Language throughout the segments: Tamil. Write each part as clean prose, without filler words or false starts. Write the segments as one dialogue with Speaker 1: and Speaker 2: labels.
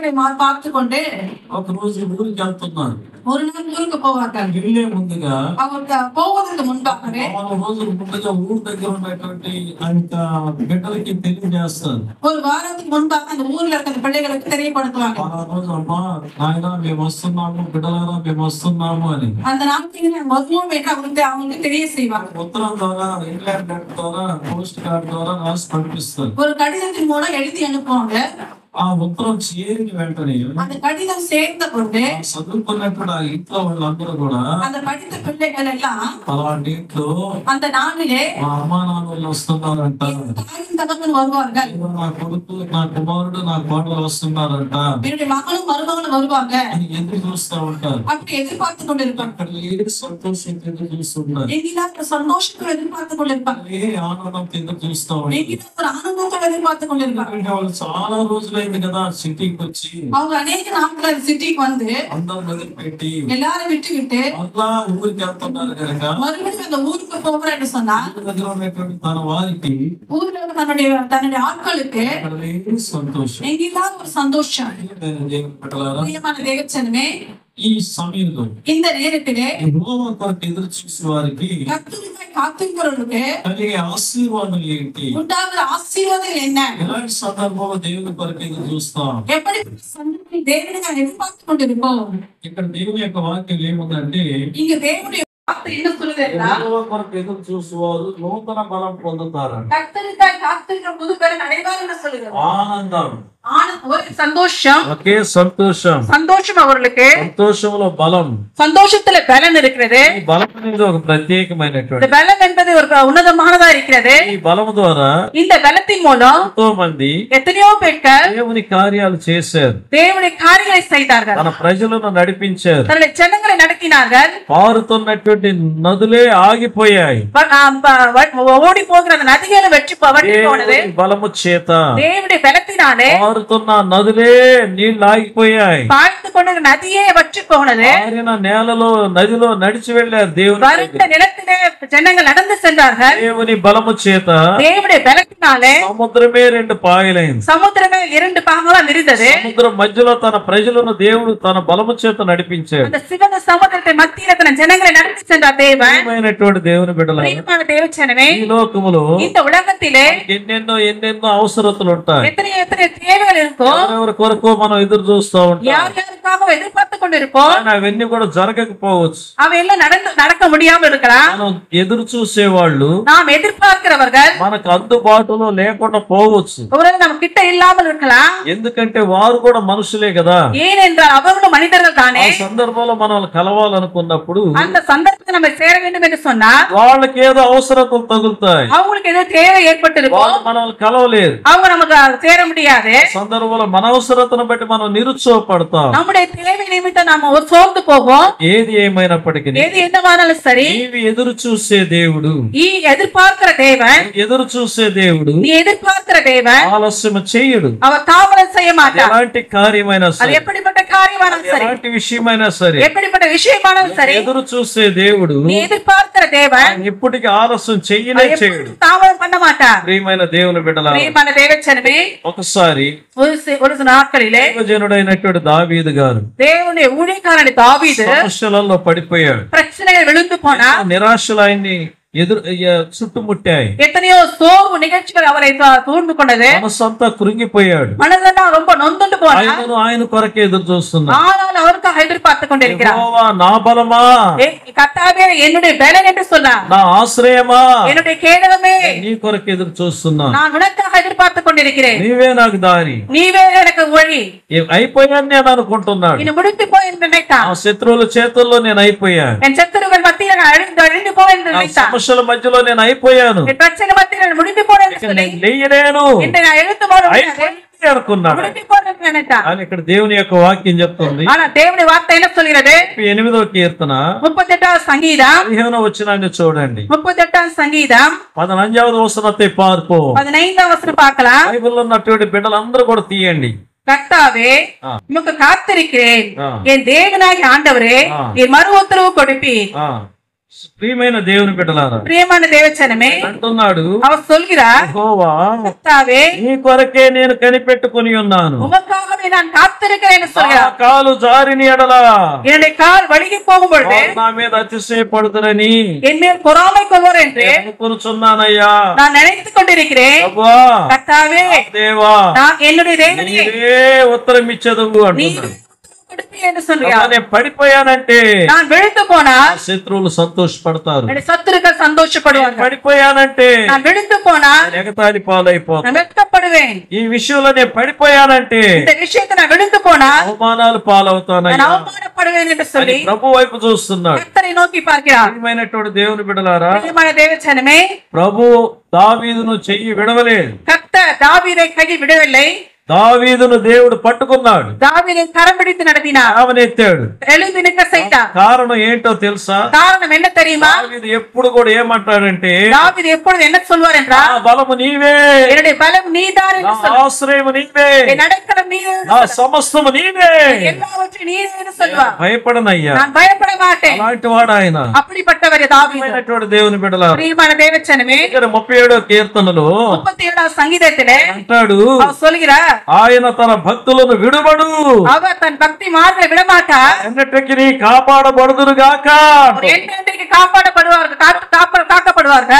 Speaker 1: பிள்ளைகளை பார்த்துக்கொண்டு
Speaker 2: ఒక రోజు ఊరికి వెళ్తున్నారు.
Speaker 1: ஒரு நாள் ஊருக்கு போவார்கள்.
Speaker 2: వెళ్ళే ముందుగా
Speaker 1: அவருக்கு போவதற்கு முன்பாகவே
Speaker 2: రోజుల ముందుగా ఊరు దగ్గర ఉన్నటువంటి ఆయన బిడ్డలకి తెలియజేస్తారు.
Speaker 1: ஒரு வாரத்துக்கு முன்பாக அந்த ஊர்ல இருக்கிற பிள்ளைகளுக்கு தெரியப்படுத்துவாங்க.
Speaker 2: ఆ రోజు అమ్మా నాయన మేము వస్తున్నాము, బిడ్డలారా మేము వస్తున్నాము అని.
Speaker 1: அந்த நாட்களில் நாங்கள் வருவோம் என்று அவங்களுக்கு தெரிய செய்வாங்க.
Speaker 2: ఉత్తరం ద్వారా, ఇంగ్లాండ్ ద్వారా, పోస్ట్ కార్డ్ ద్వారా రాసి పంపిస్తారు.
Speaker 1: ஒரு கடிதத்தின் மூலம் எழுதி அனுப்புவாங்க.
Speaker 2: ఆ ఉత్తరం చేరిన వెంటనే
Speaker 1: அந்த கடிதம் சேர்ந்த பொழுது
Speaker 2: చదువుకున్నప్పుడు ఆ ఇంట్లో వాళ్ళందరూ కూడా
Speaker 1: அந்த படித்த பிள்ளைகள் எல்லாம்
Speaker 2: అలాంటి ఇంట్లో
Speaker 1: அந்த నాటిலே
Speaker 2: మా అమ్మా నాన్నలు వస్తున్నారంట,
Speaker 1: தாயின் தகப்பன் வருவார்கள்,
Speaker 2: నా కొడుకు, నా కుమారుడు, నా కోడలు వస్తున్నారంట
Speaker 1: என்னுடைய மகளும் மருமகளும் வருவாங்க
Speaker 2: అని ఎదురు చూస్తూ ఉంటారు.
Speaker 1: அப்படி எதிர்பார்த்து கொண்டிருப்பாங்க.
Speaker 2: అక్కడ ఏ సంతోషం ఎదురు చూస్తున్నారు,
Speaker 1: எங்கிலாந்து சந்தோஷத்தை எதிர்பார்த்து கொண்டிருப்பாங்க,
Speaker 2: ఏ ఆనందం ఎదురు చూస్తూ ఉంటారు.
Speaker 1: எங்கிலாந்து ஒரு ஆனந்தத்தை எதிர்பார்த்து கொண்டிருப்பாங்க.
Speaker 2: వాళ్ళు చాలా రోజులైంది కదా సిటీకి వచ్చి,
Speaker 1: அவங்க அநேக நாட்கள் சிட்டிக்கு வந்து
Speaker 2: అందరూ వదిలిపెట్టి
Speaker 1: எல்லாரும் விட்டு விட்டு
Speaker 2: అట్లా ఊరికి వెళ్తున్నారు కనుక
Speaker 1: மறுபடியும் அந்த ஊருக்கு போகிறேன்னு சொன்னா
Speaker 2: దగ్గర ఉన్నటువంటి తన వారికి
Speaker 1: ஊர்ல தன்னுடைய ஆட்களுக்கு
Speaker 2: అక్కడ లేని సంతోషం.
Speaker 1: எங்கிலாந்து ஒரு சந்தோஷம்.
Speaker 2: దేవుని బిడ్డలారా,
Speaker 1: பிரியமான தேவச்சனமே,
Speaker 2: ఈ సమయంలో
Speaker 1: இந்த நேரத்திலே
Speaker 2: యెహోవా కొరకు ఎదురు చూసే వారికి
Speaker 1: கர்த்தருக்காய் காத்திருக்கிறவர்களுக்கு
Speaker 2: కలిగే ఆశీర్వాదం ఏంటి?
Speaker 1: உண்டாகிற ஆசீர்வாதம் என்ன?
Speaker 2: ఎలాంటి సందర్భంలో దేవుని కొరకు ఎదురు చూస్తాం?
Speaker 1: எப்படி சந்தர்ப்பத்தில் தேவனை நாம் எதிர்பார்த்து கொண்டிருப்போம்?
Speaker 2: ఇక్కడ దేవుని యొక్క వాక్యం ఏముందంటే,
Speaker 1: இங்க தேவனுடைய வார்த்தை என்ன சொல்லுது என்றால்,
Speaker 2: యెహోవా కొరకు ఎదురు చూసేవారు నూతన బలం పొందుతారు.
Speaker 1: கர்த்தருக்காய் காத்திருக்கிற புது பலன் அடைவார் என்று சொல்லுகிறது.
Speaker 2: ఆనందం,
Speaker 1: ஒரு சந்தோஷம்,
Speaker 2: ఒకే సంతోషం,
Speaker 1: சந்தோஷம் அவர்களுக்கு,
Speaker 2: సంతోషంలో బలం.
Speaker 1: சந்தோஷத்துல பலன் இருக்கிறது.
Speaker 2: ఈ బలం అనేది ఒక
Speaker 1: இந்த
Speaker 2: ప్రత్యేకమైనటువంటి,
Speaker 1: பலன் என்பது ஒரு உன்னதமானதா இருக்கிறது.
Speaker 2: ఈ బలం ద్వారా
Speaker 1: இந்த பலத்தின் மூலம்
Speaker 2: ఎంతో మంది
Speaker 1: எத்தனையோ பேர்கள்
Speaker 2: దేవుని కార్యాలు చేశారు,
Speaker 1: தேவனுடைய காரியங்களை செய்தார்கள்,
Speaker 2: తన ప్రజలను నడిపించారు.
Speaker 1: தன்னுடைய ஜனங்களை நடத்தினார்கள்.
Speaker 2: పారుతున్నటువంటి నదులే ఆగిపోయాయి
Speaker 1: ஓடி போகிற அந்த நதிகளை வற்றி போனது
Speaker 2: దేవుని బలము చేత.
Speaker 1: தேவனுடைய பலத்தினாலே
Speaker 2: పారుతున్న నదులే నీళ్లు ఆగిపోయాయి.
Speaker 1: பாய்ந்து கொண்ட நதியே வற்றி போனது.
Speaker 2: పారిన నేలలో నదిలో నడిచి వెళ్ళారు దేవుని
Speaker 1: வறண்ட நிலத்திலே ஜனங்கள் நடந்து சென்றார்கள்.
Speaker 2: దేవుని బలము చేత
Speaker 1: தேவனுடைய பலத்தினாலே
Speaker 2: సముద్రమే రెండు పాయలైంది.
Speaker 1: సముద్రమే இரண்டு பாகங்களா விரிந்தது.
Speaker 2: సముద్రం మధ్యలో తన ప్రజలను దేవుడు తన బలము చేత నడిపించాడు.
Speaker 1: அந்த சிவந்த சமுத்திரத்தை மத்தியில தன் ஜனங்களை நடத்தி சென்றார் தேவன்.
Speaker 2: ప్రియమైనటువంటి దేవుని బిడ్డలారా,
Speaker 1: பிரியமான தேவச்சனமே,
Speaker 2: ఈ లోకములో
Speaker 1: இந்த உலகத்திலே
Speaker 2: ఎన్నెన్నో అవసరతలు ఉంటాయి.
Speaker 1: எத்தனை தேவைகள் இருக்கும்,
Speaker 2: ఎవరెవరి కొరకు మనం ఎదురు చూస్తూ ఉంటాం.
Speaker 1: யார் யாருக்காக எதிர்பார்த்து கொண்டிருப்போம்.
Speaker 2: కానీ అవన్నీ కూడా జరగకపోవచ్చు.
Speaker 1: அவையெல்லாம் நடக்க முடியாமல் இருக்கலாம்.
Speaker 2: మనం ఎదురు చూసేవాళ్ళు
Speaker 1: நாம் எதிர்பார்க்கிறவர்கள்
Speaker 2: మనకు అందుబాటులో లేకుండా పోవచ్చు.
Speaker 1: ஒருவேளை நம்ம கிட்ட இல்லாமல் இருக்கலாம்.
Speaker 2: ఎందుకంటే వారు కూడా మనుషులే కదా.
Speaker 1: ஏனென்றால் அவர்களும் மனிதர்கள்
Speaker 2: ఆ
Speaker 1: தானே.
Speaker 2: సందర్భంలో మనం కలవాలనుకున్నప్పుడు
Speaker 1: அந்த சந்தர்ப்பத்தில் நம்ம சேர வேண்டும் என்று சொன்னால்
Speaker 2: వాళ్ళకి ఏదో అవసరతలు తగులుతాయి.
Speaker 1: அவங்களுக்கு ஏதோ தேவை ஏற்பட்டிருக்கும்,
Speaker 2: వాళ్ళు మనల్ని కలవలేరు.
Speaker 1: அவங்க நமக்கு சேர முடியாது.
Speaker 2: సందర్భంలో మన అవసరతను బట్టి మనం నిరుత్సాహపడతాం.
Speaker 1: நம்முடைய தேவை நிமித்தம் நாம ஒரு சோர்ந்து போவோம்.
Speaker 2: ఏది ఏమైనప్పటికీ
Speaker 1: எது என்னவானாலும் சரி,
Speaker 2: నీవి ఎదురు చూసే దేవుడు,
Speaker 1: நீ எதிர்பார்க்கிற தேவன்,
Speaker 2: ఎదురు చూసే దేవుడు
Speaker 1: நீ எதிர்பார்க்கிற தேவன்
Speaker 2: ఆలస్యం చేయడు.
Speaker 1: அவர் தாமதம் செய்ய மாட்டார்.
Speaker 2: ఎలాంటి కార్యమైనా
Speaker 1: அது
Speaker 2: సరే,
Speaker 1: எப்படிப்பட்ட காரியமானாலும் சரி,
Speaker 2: ఎలాంటి విషయమైనా సరే,
Speaker 1: எப்படிப்பட்ட விஷயமானாலும் சரி,
Speaker 2: ఎదురు చూసే దేవుడు
Speaker 1: நீ எதிர்பார்க்கிற தேவன்
Speaker 2: ఇప్పటికి ఆలస్యం చెయ్యనే
Speaker 1: அவர்
Speaker 2: చేయడు.
Speaker 1: எப்பொழுதும் தாமதம் பண்ண மாட்டார்.
Speaker 2: ప్రియమైన దేవుని బిడ్డలారా,
Speaker 1: பிரியமான தேவச்சனமே,
Speaker 2: ఒకసారి
Speaker 1: ஒரு சில நாட்களிலே
Speaker 2: దైవజనుడైనటువంటి దావీదు గారు
Speaker 1: தேவனுடைய ஊழியக்காரன் தாவீது
Speaker 2: సమస్యలలో పడిపోయాడు.
Speaker 1: பிரச்சனைகள் விழுந்து போனா,
Speaker 2: నిరాశలు ఆయన్ని చుట్టుముట్టాయి.
Speaker 1: எத்தனையோ சோர்வு நிகழ்ச்சிகள் அவரை சூழ்ந்து கொண்டது.
Speaker 2: మనసంతా కృంగిపోయాడు.
Speaker 1: மனதெல்லாம் ரொம்ப நொந்துண்டு போனா,
Speaker 2: ఆయన కొరకే ఎదురు చూస్తున్నాడు.
Speaker 1: ஆனால் அவருக்காக எதிர்பார்த்து கொண்டிருக்கிறார்.
Speaker 2: యెహోవా నా బలమా,
Speaker 1: கர்த்தாவே என்னுடைய பலன் என்று சொன்னார்,
Speaker 2: నా ఆశ్రయమా,
Speaker 1: என்னுடைய கேடகமே,
Speaker 2: నీ కొరకు ఎదురు చూస్తున్నా.
Speaker 1: நான் உனக்காக எதிர்பார்த்து கொண்டிருக்கிறேன்,
Speaker 2: నీవే నాకు దారి.
Speaker 1: நீவே எனக்கு வழி.
Speaker 2: అయిపోయాను నేను అనుకుంటున్నాడు.
Speaker 1: இன்னும் முடித்து போய் என்று நினைத்தான்.
Speaker 2: ఆ శత్రువుల చేతుల్లో నేను అయిపోయాను.
Speaker 1: என் சத்துருக்கள் மத்தியில் நான் அழிந்து போய் என்று நினைத்தான்.
Speaker 2: సమస్యల మధ్యలో నేను అయిపోయాను.
Speaker 1: என் பிரச்சனை மத்தியில் நான் முடிந்து போறேன் என்று சொல்லி
Speaker 2: లేయలేను
Speaker 1: என்று நான் எழுந்து போறேன்
Speaker 2: అనుకున్నాడు.
Speaker 1: முடித்து போறேன் நினைத்தான்.
Speaker 2: అని ఇక్కడ దేవుని యొక్క వాక్యం చెప్తుంది.
Speaker 1: ஆனா தேவனுடைய வார்த்தை என்ன சொல்கிறது?
Speaker 2: 8వ కీర్తన
Speaker 1: 38వ సంగీతం
Speaker 2: 15వ వచనాన్ని చూడండి.
Speaker 1: 38వ సంగీతం
Speaker 2: 15వ వచనத்தை பார்ப்போம்.
Speaker 1: 15వ వచనం பார்க்கலாம்.
Speaker 2: బైబిల్లో ఉన్నటువంటి బిడ్డలందరూ కూడా తీయండి.
Speaker 1: கர்த்தாவே, உமக்கு காத்திருக்கிறேன், என் தேவனாகிய ஆண்டவரே, என் மறு உத்தரவு கொடுப்பீர்.
Speaker 2: ప్రియమైన దేవుని బిడ్డలారా,
Speaker 1: பிரியமான தேவச்சனமே
Speaker 2: అంటున్నాడు,
Speaker 1: அவர் சொல்கிறார்,
Speaker 2: యెహోవా
Speaker 1: கர்த்தாவே
Speaker 2: నీ కొరకే నేను కనిపెట్టుకొని ఉన్నాను.
Speaker 1: உமக்காகவே நான் காத்திருக்கிறேன் என்று
Speaker 2: నా
Speaker 1: சொல்கிறார்.
Speaker 2: కాలు జారిని ఎడల
Speaker 1: என்னுடைய கால் வழுகி போகும் பொழுது
Speaker 2: వారు నా మీద అతిశయపడుదురని
Speaker 1: என் மேல் பொறாமை கொள்வார் என்று
Speaker 2: అనుకున్నానయ్యా.
Speaker 1: நான் நினைத்துக் கொண்டிருக்கிறேன்.
Speaker 2: అబ్బా
Speaker 1: கர்த்தாவே
Speaker 2: దేవా,
Speaker 1: நான் என்னுடைய தேவனே
Speaker 2: నీవే ఉత్తరం ఇచ్చేదవు అంటున్నాడు.
Speaker 1: கொடுப்பீர் என்று சொல்கிறார்.
Speaker 2: నేను పడిపోయానంటే
Speaker 1: நான் விழுந்து போனால்
Speaker 2: శత్రువులు సంతోషపడతారు.
Speaker 1: என்னுடைய சத்துருக்கள் சந்தோஷப்படுவார்கள்.
Speaker 2: పడిపోయానంటే
Speaker 1: நான் விழுந்து போனால்
Speaker 2: ఎగతాళి పాలైపోతారు.
Speaker 1: நான் వెతకப்படுவேன்.
Speaker 2: ఈ విషయంలో నేను పడిపోయానంటే
Speaker 1: இந்த விஷயத்தை நான் விழுந்து போனால்
Speaker 2: అవమానాలు
Speaker 1: நான்
Speaker 2: పాలవుతానయ్యా
Speaker 1: அவமானப்படுவேன் என்று
Speaker 2: అని
Speaker 1: சொல்லி
Speaker 2: ప్రభు వైపు చూస్తున్నాడు.
Speaker 1: கர்த்தரை நோக்கி பார்க்கிறார்.
Speaker 2: ప్రియమైనటువంటి దేవుని బిడ్డలారా,
Speaker 1: பிரியமான தேவச்சனமே,
Speaker 2: ప్రభు దావీదును చెయ్యి విడవలేదు.
Speaker 1: கர்த்தர் தாவீதை கையில் விடவில்லை.
Speaker 2: దావీదును దేవుడు పట్టుకున్నాడు,
Speaker 1: தாவீதை கரம் பிடித்து நடத்தினார்.
Speaker 2: ఆమెనెత్తాడు.
Speaker 1: எழுந்து நிற்க செய்தார்.
Speaker 2: కారణం ఏంటో తెలుసా?
Speaker 1: காரணம் என்ன தெரியுமா?
Speaker 2: దావీదు ఎప్పుడు కూడా ఏమంటాడంటే,
Speaker 1: தாவீது எப்பொழுது என்ன சொல்வார்
Speaker 2: నా
Speaker 1: என்றால்,
Speaker 2: బలము నీవే,
Speaker 1: என்னுடைய பலம் நீதான்
Speaker 2: నా
Speaker 1: என்று சொல்வார்.
Speaker 2: ఆశ్రయము నీవే,
Speaker 1: என் அடைக்கலம் நீதான் என்று
Speaker 2: నా
Speaker 1: சொல்வார்.
Speaker 2: సమస్తము నీవే.
Speaker 1: எல்லாவற்றையும் நீதான் என்று சொல்வார்.
Speaker 2: భయపడనయ్యా,
Speaker 1: நான் பயப்பட மாட்டேன்.
Speaker 2: అలాంటి వాడు ఆయన.
Speaker 1: அப்படிப்பட்டவர் தாவீது.
Speaker 2: ప్రియమైనటువంటి దేవుని బిడ్డలారా,
Speaker 1: பிரியமான தேவச்சனமே,
Speaker 2: 37వ కీర్తనలో
Speaker 1: 37వ సంగీతத்திலே
Speaker 2: అంటాడు,
Speaker 1: அவர் சொல்கிறார்,
Speaker 2: ఆయన తన భక్తులను విడువడు,
Speaker 1: அவர் தன் பக்தி மார்களை விடமாட்டார்.
Speaker 2: ఎన్నటికి కాపాడబడుదురుగాక.
Speaker 1: அவர் என்றென்றைக்கு காக்கப்படுவார்கள்.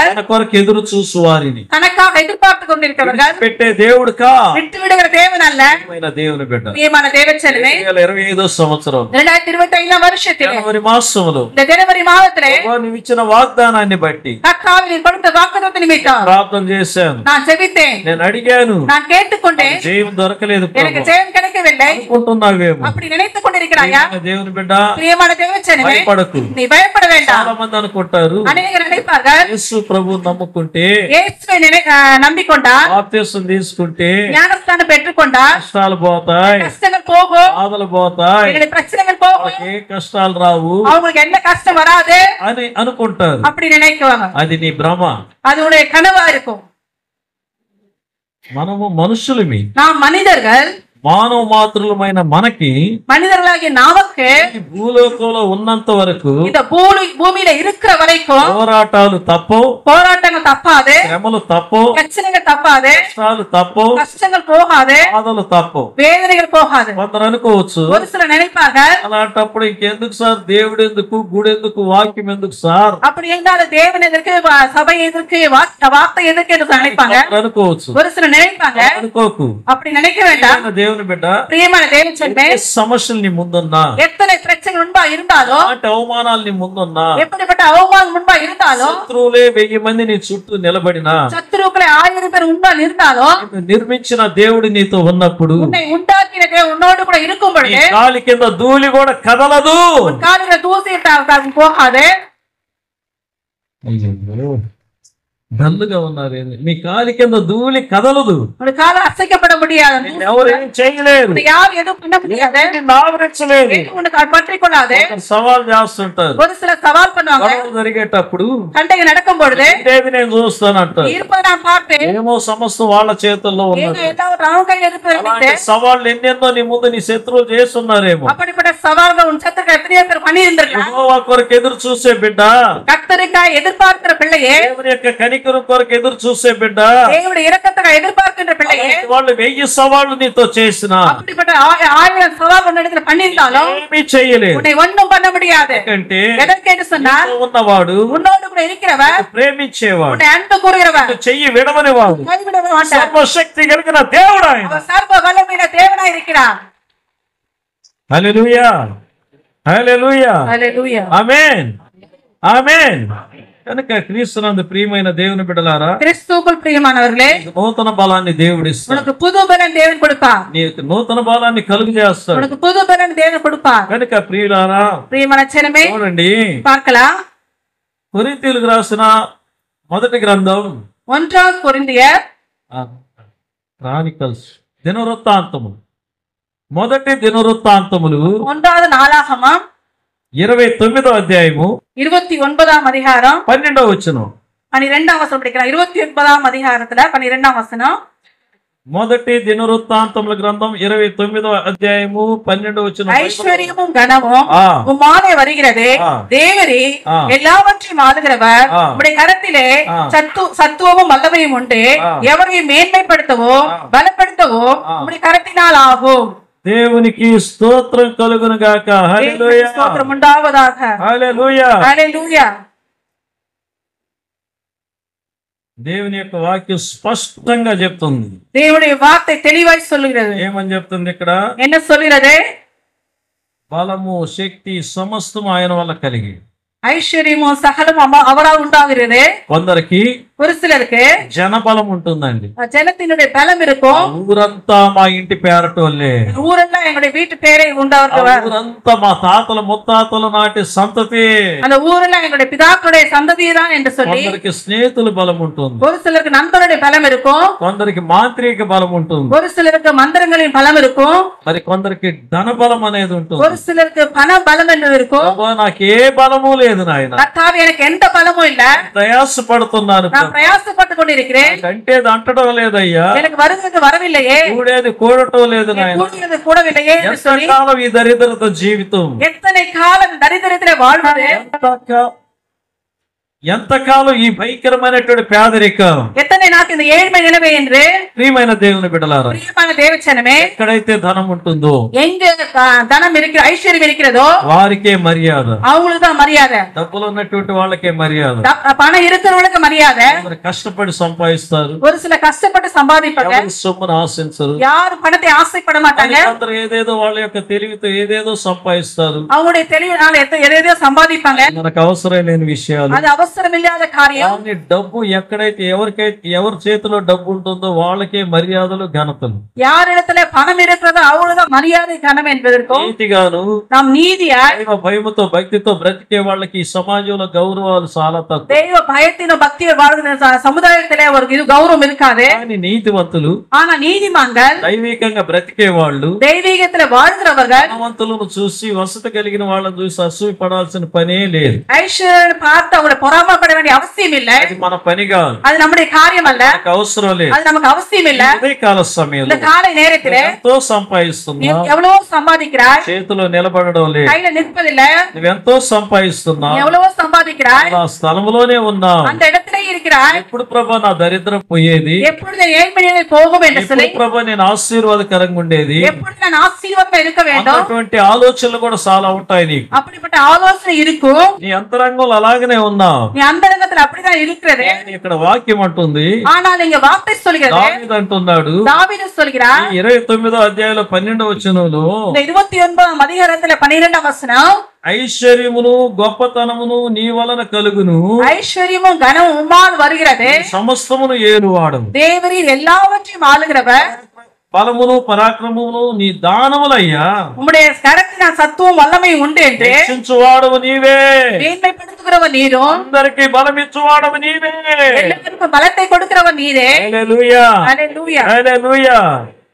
Speaker 2: ఆయన కొరకు ఎదురు చూసు వారిని
Speaker 1: தனக்காக எதிர்பார்த்து கொண்டிருக்கிறவர்கள்.
Speaker 2: పెట్టే దేవుడుకా
Speaker 1: விட்டு விடுகிற தேவன் அல்ல.
Speaker 2: ప్రియమైన దేవుని బిడ్డ.
Speaker 1: பிரியமான தேவச்சனமே,
Speaker 2: 2025 సంవత్సరం
Speaker 1: 2025 வருஷத்திலே
Speaker 2: జనవరి మాసంలో
Speaker 1: இந்த ஜனவரி மாதத்திலே
Speaker 2: నువ్వు ఇచ్చిన వాగ్దానాన్ని బట్టి
Speaker 1: கர்த்தாவின் கொடுத்த வாக்குத்தத்த நிமித்தம்
Speaker 2: ప్రార్థన చేశాను,
Speaker 1: நான் ஜெபித்தேன்.
Speaker 2: నేను అడిగాను,
Speaker 1: நான் கேட்டுக்கொண்டேன்.
Speaker 2: జయం దొరకలేదు
Speaker 1: எனக்கு
Speaker 2: ప్రభు
Speaker 1: ஜெயம் கிடைக்கவில்லை.
Speaker 2: అనుకుంటున్నావేమో.
Speaker 1: அப்படி நினைத்துக் கொண்டிருக்கிறாயா?
Speaker 2: ప్రియమైన దేవుని బిడ్డ,
Speaker 1: பிரியமான தேவச்சனமே,
Speaker 2: భయపడకు.
Speaker 1: நீ பயப்பட
Speaker 2: చాలా
Speaker 1: வேண்டாம்.
Speaker 2: మంది అనుకుంటారు,
Speaker 1: அநேகர் நினைப்பார்கள்,
Speaker 2: యేసు ప్రభు నమ్ముకుంటే,
Speaker 1: இயேசுவை நம்பிக்கொண்டால்,
Speaker 2: బాప్తిసం తీసుకుంటే
Speaker 1: ஞானஸ்தானம் பெற்றுக்கொண்டால்
Speaker 2: కష్టాలు పోతాయి,
Speaker 1: கஷ்டங்கள் போகும்,
Speaker 2: బాధలు పోతాయి,
Speaker 1: எங்களுடைய பிரச்சனைகள் போகும்,
Speaker 2: వాళ్ళకి ఏ కష్టాలు రావు
Speaker 1: அவங்களுக்கு என்ன கஷ்டம் வராது
Speaker 2: అని అనుకుంటారు.
Speaker 1: அப்படி நினைக்குவாங்க.
Speaker 2: అది నీ భ్రమ.
Speaker 1: அது உடைய கனவா இருக்கும்.
Speaker 2: మనము మనుషులమి,
Speaker 1: நாம் மனிதர்கள்,
Speaker 2: మానవ మాతృలమైన మనకి
Speaker 1: மனிதர்களாகிய நமக்கு
Speaker 2: ఈ భూలోకంలో ఉన్నంత వరకు
Speaker 1: இந்த பூமியில இருக்கிற வரைக்கும்
Speaker 2: పోరాటాలు తప్పవు,
Speaker 1: போராட்டங்கள் தப்பாது,
Speaker 2: శ్రమలు తప్పవు,
Speaker 1: பிரச்சனைகள் தப்பாது,
Speaker 2: కష్టాలు తప్పవు,
Speaker 1: கஷ்டங்கள் போகாது,
Speaker 2: బాధలు తప్పవు.
Speaker 1: வேதனைகள் போகாது.
Speaker 2: కొందరు అనుకోవచ్చు,
Speaker 1: ஒரு சிலர் நினைப்பார்கள்,
Speaker 2: అలాంటప్పుడు ఇంకెందుకు సార్ దేవుడు ఎందుకు, గుడి ఎందుకు, వాక్యం ఎందుకు సార్
Speaker 1: அப்படி என்றால் தேவன் எதற்கு, சபை எதற்கு, வார்த்தை எதற்கு என்று நினைப்பாங்க.
Speaker 2: కొందరు అనుకోవచ్చు.
Speaker 1: ஒரு சிலர் நினைப்பாங்க.
Speaker 2: అనుకోకు.
Speaker 1: அப்படி நினைக்க வேண்டாம்.
Speaker 2: దేవుని బిడ్డ,
Speaker 1: பிரியமான தேவச்சனமே,
Speaker 2: ఏ సమస్యలు నీ ముందున్నా,
Speaker 1: எத்தனை பிரச்சனை முன்பா இருந்தாலும்,
Speaker 2: అలాంటి అవమానాలు నీ ముందున్నా,
Speaker 1: எப்படிப்பட்ட அவமானம் முன்பா இருந்தாலும்,
Speaker 2: శత్రువులే 1000 మంది నీ చుట్టూ నిలబడినా,
Speaker 1: சத்துருக்களை 1000 பேர் முன்பால் இருந்தாலும்,
Speaker 2: నిన్ను నిర్మించిన దేవుడు నీతో ఉన్నప్పుడు
Speaker 1: உன்னை உண்டாக்கின தேவன் உன்னோடு கூட இருக்கும்
Speaker 2: నీ
Speaker 1: பொழுது
Speaker 2: కాలి కింద ధూళి కూడా కదలదు.
Speaker 1: உன் காலில தூசி போகாது.
Speaker 2: డల్లుగా ఉన్నారు, మీ కాలి కింద ధూళి కదలదు.
Speaker 1: உன் கால அசைக்கப்பட முடியாது.
Speaker 2: ఎవరు ఏం చేయలేరు,
Speaker 1: உன்னை யாரும் எதுவும் பண்ண முடியாது.
Speaker 2: నిన్ను ఆవరించలేదు.
Speaker 1: உனக்கு பற்றிக் கொள்ளாது.
Speaker 2: సవాల్ చేస్తుంటారు.
Speaker 1: ஒரு சில சவால் பண்ணுவாங்க.
Speaker 2: గొడవ జరిగేటప్పుడు
Speaker 1: சண்டைகள் நடக்கும் பொழுது
Speaker 2: ఇదేది నేను చూస్తానంటారు.
Speaker 1: இருப்பதை நான் பார்ப்பேன்.
Speaker 2: ఏమో సమస్తం వాళ్ళ చేతుల్లో
Speaker 1: ஏதோ
Speaker 2: ఉన్నది.
Speaker 1: எல்லாரும் அவங்க கையில் இருப்பதை
Speaker 2: అలాంటి
Speaker 1: வைத்து
Speaker 2: సవాళ్ళు ఎన్నెన్నో నీ ముందు నీ శత్రువులు చేస్తున్నారేమో.
Speaker 1: அப்படிப்பட்ட சவால்கள் உன் சத்துருக்கள் எத்தனையோ பேர் பண்ணி இருந்திருக்கலாம்.
Speaker 2: యెహోవా కొరకు ఎదురు చూసే బిడ్డ,
Speaker 1: கர்த்தருக்காக எதிர்பார்க்கிற பிள்ளையே,
Speaker 2: దేవుని యొక్క కనికరం కొరకు ఎదురు చూసే బిడ్డ,
Speaker 1: தேவனுடைய இரக்கத்துக்காக எதிர்பார்க்கின்ற பிள்ளையே,
Speaker 2: వాళ్ళు 1000 సవాళ్ళు నీతో చేసిన
Speaker 1: அப்படிப்பட்ட 1000 சவால் உன் இடத்துல பண்ணியிருந்தாலும்
Speaker 2: ఏమీ చేయలేదు.
Speaker 1: உன்னை ஒண்ணும் பண்ண முடியாது.
Speaker 2: ఎందుకంటే
Speaker 1: எதற்கேன்னு சொன்னால்,
Speaker 2: ఉన్నవాడు,
Speaker 1: உன்னோடு கூட இருக்கிறவர்,
Speaker 2: ప్రేమించేవాడు,
Speaker 1: உன்னை அன்பு கூறுகிறவர்,
Speaker 2: చెయ్యి విడవనివాడు,
Speaker 1: கைவிட மாட்டார்.
Speaker 2: సర్వశక్తి కలిగిన దేవుడు ఆయన.
Speaker 1: அவர் சர்வ வல்லமையுள்ள தேவனாய் இருக்கிறார்.
Speaker 2: హల్లెలూయా, హల్లెలూయా,
Speaker 1: హల్లెలూయా.
Speaker 2: ఆమేన్, ఆమేన్. కనుక క్రీస్తునందు ప్రియమైన దేవుని బిడ్డలారా,
Speaker 1: கிறிஸ்துவுக்குள் பிரியமானவர்களே,
Speaker 2: నూతన బలాన్ని దేవుడు ఇస్తాడు.
Speaker 1: உனக்கு புது பலன் தேவன் கொடுப்பார்.
Speaker 2: నీకు నూతన బలాన్ని కలుగు చేస్తాడు.
Speaker 1: உனக்கு புது பலன் தேவன் கொடுப்பார்.
Speaker 2: కనుక ప్రియులారా
Speaker 1: பிரியமான ஜனமே,
Speaker 2: చూడండి,
Speaker 1: பார்க்கலாம்.
Speaker 2: కొరింథీయులకు రాసిన మొదటి గ్రంథం
Speaker 1: 1 కొరింథీయర్
Speaker 2: క్రానికల్స్, దినవృత్తాంతములు, మొదటి దినవృత్తాంతములు
Speaker 1: 1வது நாளாகமம்
Speaker 2: 29వ అధ్యాయము
Speaker 1: 29ஆம் அதிகாரம்
Speaker 2: 12వ వచనం.
Speaker 1: 12ஆம் வசனம் படிக்கலாம். 29ஆம் அதிகாரத்துல 12ஆம் வசனம்.
Speaker 2: మొదటి దినవృత్తాంతముల గ్రంథం 29వ అధ్యాయము 12వ వచనం.
Speaker 1: ஐஸ்வர்யமும் கனமும் உம்மாலே வருகிறது. தேவரே எல்லாவற்றையும் ஆளுகிறவர். உம்முடைய கரத்திலே சத்துவமும் வல்லமையும் உண்டு. எவரையும் மேன்மைப்படுத்தவோ பலப்படுத்தவோ உம்முடைய கரத்தினால் ஆகும்.
Speaker 2: దేవునికి స్తోత్రం కలుగును గాక. హల్లెలూయా.
Speaker 1: స్తోత్రం ఉండావதாக.
Speaker 2: హల్లెలూయా.
Speaker 1: హల్లెలూయా.
Speaker 2: దేవుని యొక్క వాక్యం స్పష్టంగా చెప్తుంది.
Speaker 1: దేవుడి వార్த்தை தெளிவாய் சொல்லுகிறது.
Speaker 2: ఏమని చెప్తుంది ఇక్కడ?
Speaker 1: என்ன சொல்கிறது?
Speaker 2: బలము శక్తి సమస్తము ఆయన వల్ల కలిగి
Speaker 1: ஐஸ்வர்யமும் சகலமும் அவரால் உண்டாகிறது.
Speaker 2: కొందరికి
Speaker 1: ஒரு சிலருக்கு
Speaker 2: జనబలం ఉంటుందండి.
Speaker 1: ஜனத்தினுடைய பலம் இருக்கும்.
Speaker 2: ఊరంతా మా ఇంటి పేరటోళ్ళే,
Speaker 1: ஊரெல்லாம் எங்களுடைய வீட்டு பேரை உண்டவர்கள்,
Speaker 2: ఊరంతా మా తాతల ముత్తాతల నాటి సంతతి,
Speaker 1: அந்த ஊரெல்லாம் எங்களுடைய பிதாக்களுடைய சந்ததி தான் என்று சொல்லி
Speaker 2: కొందరికి స్నేహితుల బలం ఉంటుంది,
Speaker 1: ஒரு சிலருக்கு நண்பருடைய பலம் இருக்கும்,
Speaker 2: కొందరికి మాంత్రిక బలం ఉంటుంది,
Speaker 1: ஒரு சிலருக்கு மந்திரங்களின் பலம் இருக்கும்,
Speaker 2: మరి కొందరికి ధన బలం అనేది ఉంటుంది.
Speaker 1: ஒரு சிலருக்கு பண பலம் என்று இருக்கும்.
Speaker 2: నాకు ఏ బలము లేదు నాయన,
Speaker 1: கர்த்தாவே எனக்கு எந்த பலமும் இல்ல,
Speaker 2: ప్రయాసపడుతున్నాను,
Speaker 1: நான் பிரயாசப்பட்டு கொண்டிருக்கிறேன்,
Speaker 2: అంటే అంటడం లేదయ్యా,
Speaker 1: எனக்கு வருவது வரவில்லையே,
Speaker 2: కూడేది కూడటం లేదు నాయన,
Speaker 1: கூடியது கூடவில்லையே என்று சொல்லி
Speaker 2: ఎంతకాలం ఈ దరిద్రత జీవితం,
Speaker 1: எத்தனை காலம் தரித்திரத்திலே வாழ்வது,
Speaker 2: ఎంతకాలం ఈ భయంకరమైనటువంటి పేదరికం,
Speaker 1: எத்தனை நாள் இந்த ஏழ்மை நிலைமை என்று
Speaker 2: ప్రియమైన దేవుని బిడ్డలారా,
Speaker 1: பிரியமான தேவச்சனமே,
Speaker 2: ఎక్కడైతే ధనం ఉంటుందో,
Speaker 1: எங்க தனம் இருக்கிற ஐஸ்வர்யம் இருக்கிறதோ
Speaker 2: వారికే మర్యాద,
Speaker 1: அவங்களுக்கு தான் மரியாதை,
Speaker 2: డబ్బులు ఉన్నటువంటి వాళ్ళకే మర్యాద,
Speaker 1: பணம் இருக்கிறவங்களுக்கு மரியாதை.
Speaker 2: కష్టపడి సంపాదిస్తారు,
Speaker 1: ஒரு சில కష్టப்பட்டு சம்பாதிப்பாங்க,
Speaker 2: సొమ్మును ఆశించరు,
Speaker 1: யாரும் பணத்தை ஆசைப்பட மாட்டாங்க,
Speaker 2: అందరూ ఏదేదో వాళ్ళ యొక్క తెలివితో ఏదేదో సంపాదిస్తారు,
Speaker 1: அவங்களுடைய தெளிவினால எதையோ சம்பாதிப்பாங்க,
Speaker 2: మనకు అవసరం లేని విషయాలు,
Speaker 1: அது அவசரமில்லாத காரியம்.
Speaker 2: డబ్బు ఎక్కడైతే ఎవరి చేతిలో డబ్బు ఉంటుందో వాళ్ళకే మర్యాదలు ఘనతలు,
Speaker 1: யாரிடத்துல பணம் இருக்கிறதோ அவங்களுதான் மரியாதை கனம் என்பதற்கும்,
Speaker 2: నీతిగాను
Speaker 1: நாம் நீதியா
Speaker 2: దైవ భయముతో భక్తితో బ్రతికే వాళ్ళకి ఈ సమాజంలో గౌరవాలు చాలా తక్కువ,
Speaker 1: தெய்வ பயத்தின பக்தியை வாழ்கிற சமுதாயத்திலே ஒரு இது கௌரவம் இருக்காது.
Speaker 2: కానీ నీతివంతులు
Speaker 1: ஆனா நீதிமான்கள்
Speaker 2: దైవికంగా బ్రతికే వాళ్ళు
Speaker 1: தெய்வீகத்துல வாழ்கிறவர்கள்
Speaker 2: ధనవంతులను చూసి వసతి కలిగిన వాళ్ళని చూసి అసూయ పడాల్సిన పనే లేదు.
Speaker 1: ஐஸ்வர்யம் பார்த்து அவங்களை பொறாமப்பட வேண்டிய அவசியம் இல்லை.
Speaker 2: అది మన పని కాదు,
Speaker 1: அது நம்முடைய காரியம் அல்ல,
Speaker 2: మనకు అవసరం లేదు.
Speaker 1: அது நமக்கு அவசியம் இல்ல.
Speaker 2: ఉదయకాల సమయంలో
Speaker 1: இந்த காலை நேரத்திலே
Speaker 2: ఎంతో సంపాదిస్తున్నా,
Speaker 1: எவ்வளவோ சம்பாதிக்கிறாய்,
Speaker 2: చేతిలో నిలబడడం లేదు,
Speaker 1: கையில நிற்பதில்ல,
Speaker 2: నువ్వెంతో సంపాదిస్తున్నా,
Speaker 1: எவ்வளவோ சம்பாதிக்கிறாய்,
Speaker 2: ఆ స్థలంలోనే ఉన్నా,
Speaker 1: அந்த இடத்திலே இருக்கிறாய்.
Speaker 2: ఎప్పుడు ప్రభా నా దరిద్రం పోయేది,
Speaker 1: எப்பொழுது ஏழ்மையை போகும் என்று சொல்லி,
Speaker 2: ఎప్పుడు ప్రభా నేను ఆశీర్వాదకరంగా ఉండేది,
Speaker 1: எப்பொழுது நான் ஆசீர்வாதமா இருக்க வேண்டும்,
Speaker 2: అటువంటి ఆలోచనలు కూడా చాలా ఉంటాయి నీకు.
Speaker 1: அப்படிப்பட்ட ஆலோசனை இருக்கும்.
Speaker 2: నీ అంతరంగంలో అలాగనే ఉన్నా,
Speaker 1: நீ అంతరంగத்துல அப்படிதான் இருக்கிறது.
Speaker 2: ఇక్కడ వాక్యం అంటుంది,
Speaker 1: ஆனால் இங்க வார்த்தை சொல்கிறது,
Speaker 2: దావీదు అంటున్నాడు,
Speaker 1: தாவீது சொல்கிறார்,
Speaker 2: 29వ అధ్యాయంలో 12వ వచనంలో,
Speaker 1: இந்த 29ஆம் அதிகாரத்துல 12ஆம் வசனம்,
Speaker 2: ఐశ్వర్యమును గొప్పతనమును నీ వలన కలుగును,
Speaker 1: ஐஸ்வர்யமும் கனமும் உம்மால் வருகிறது,
Speaker 2: సమస్తమును ఏలువాడము,
Speaker 1: தேவரீர் எல்லாவற்றையும் ஆளுகிறவர்,
Speaker 2: బలమును పరాక్రమమును నీ దానములయ్యా,
Speaker 1: உம்முடைய கரத்தினால் சத்துவம் வல்லமையும் உண்டு என்று
Speaker 2: రక్షించువాడవు నీవే,
Speaker 1: மேன்மைப்படுத்துகிறவர் நீரும்,
Speaker 2: అందరికి బలమిచ్చువాడవు నీవే.
Speaker 1: எல்லாருக்கும் பலத்தை கொடுக்கிறவர் நீரே.
Speaker 2: హల్లెలూయా,
Speaker 1: ஹல்லேலூயா.
Speaker 2: హల్లెలూయా.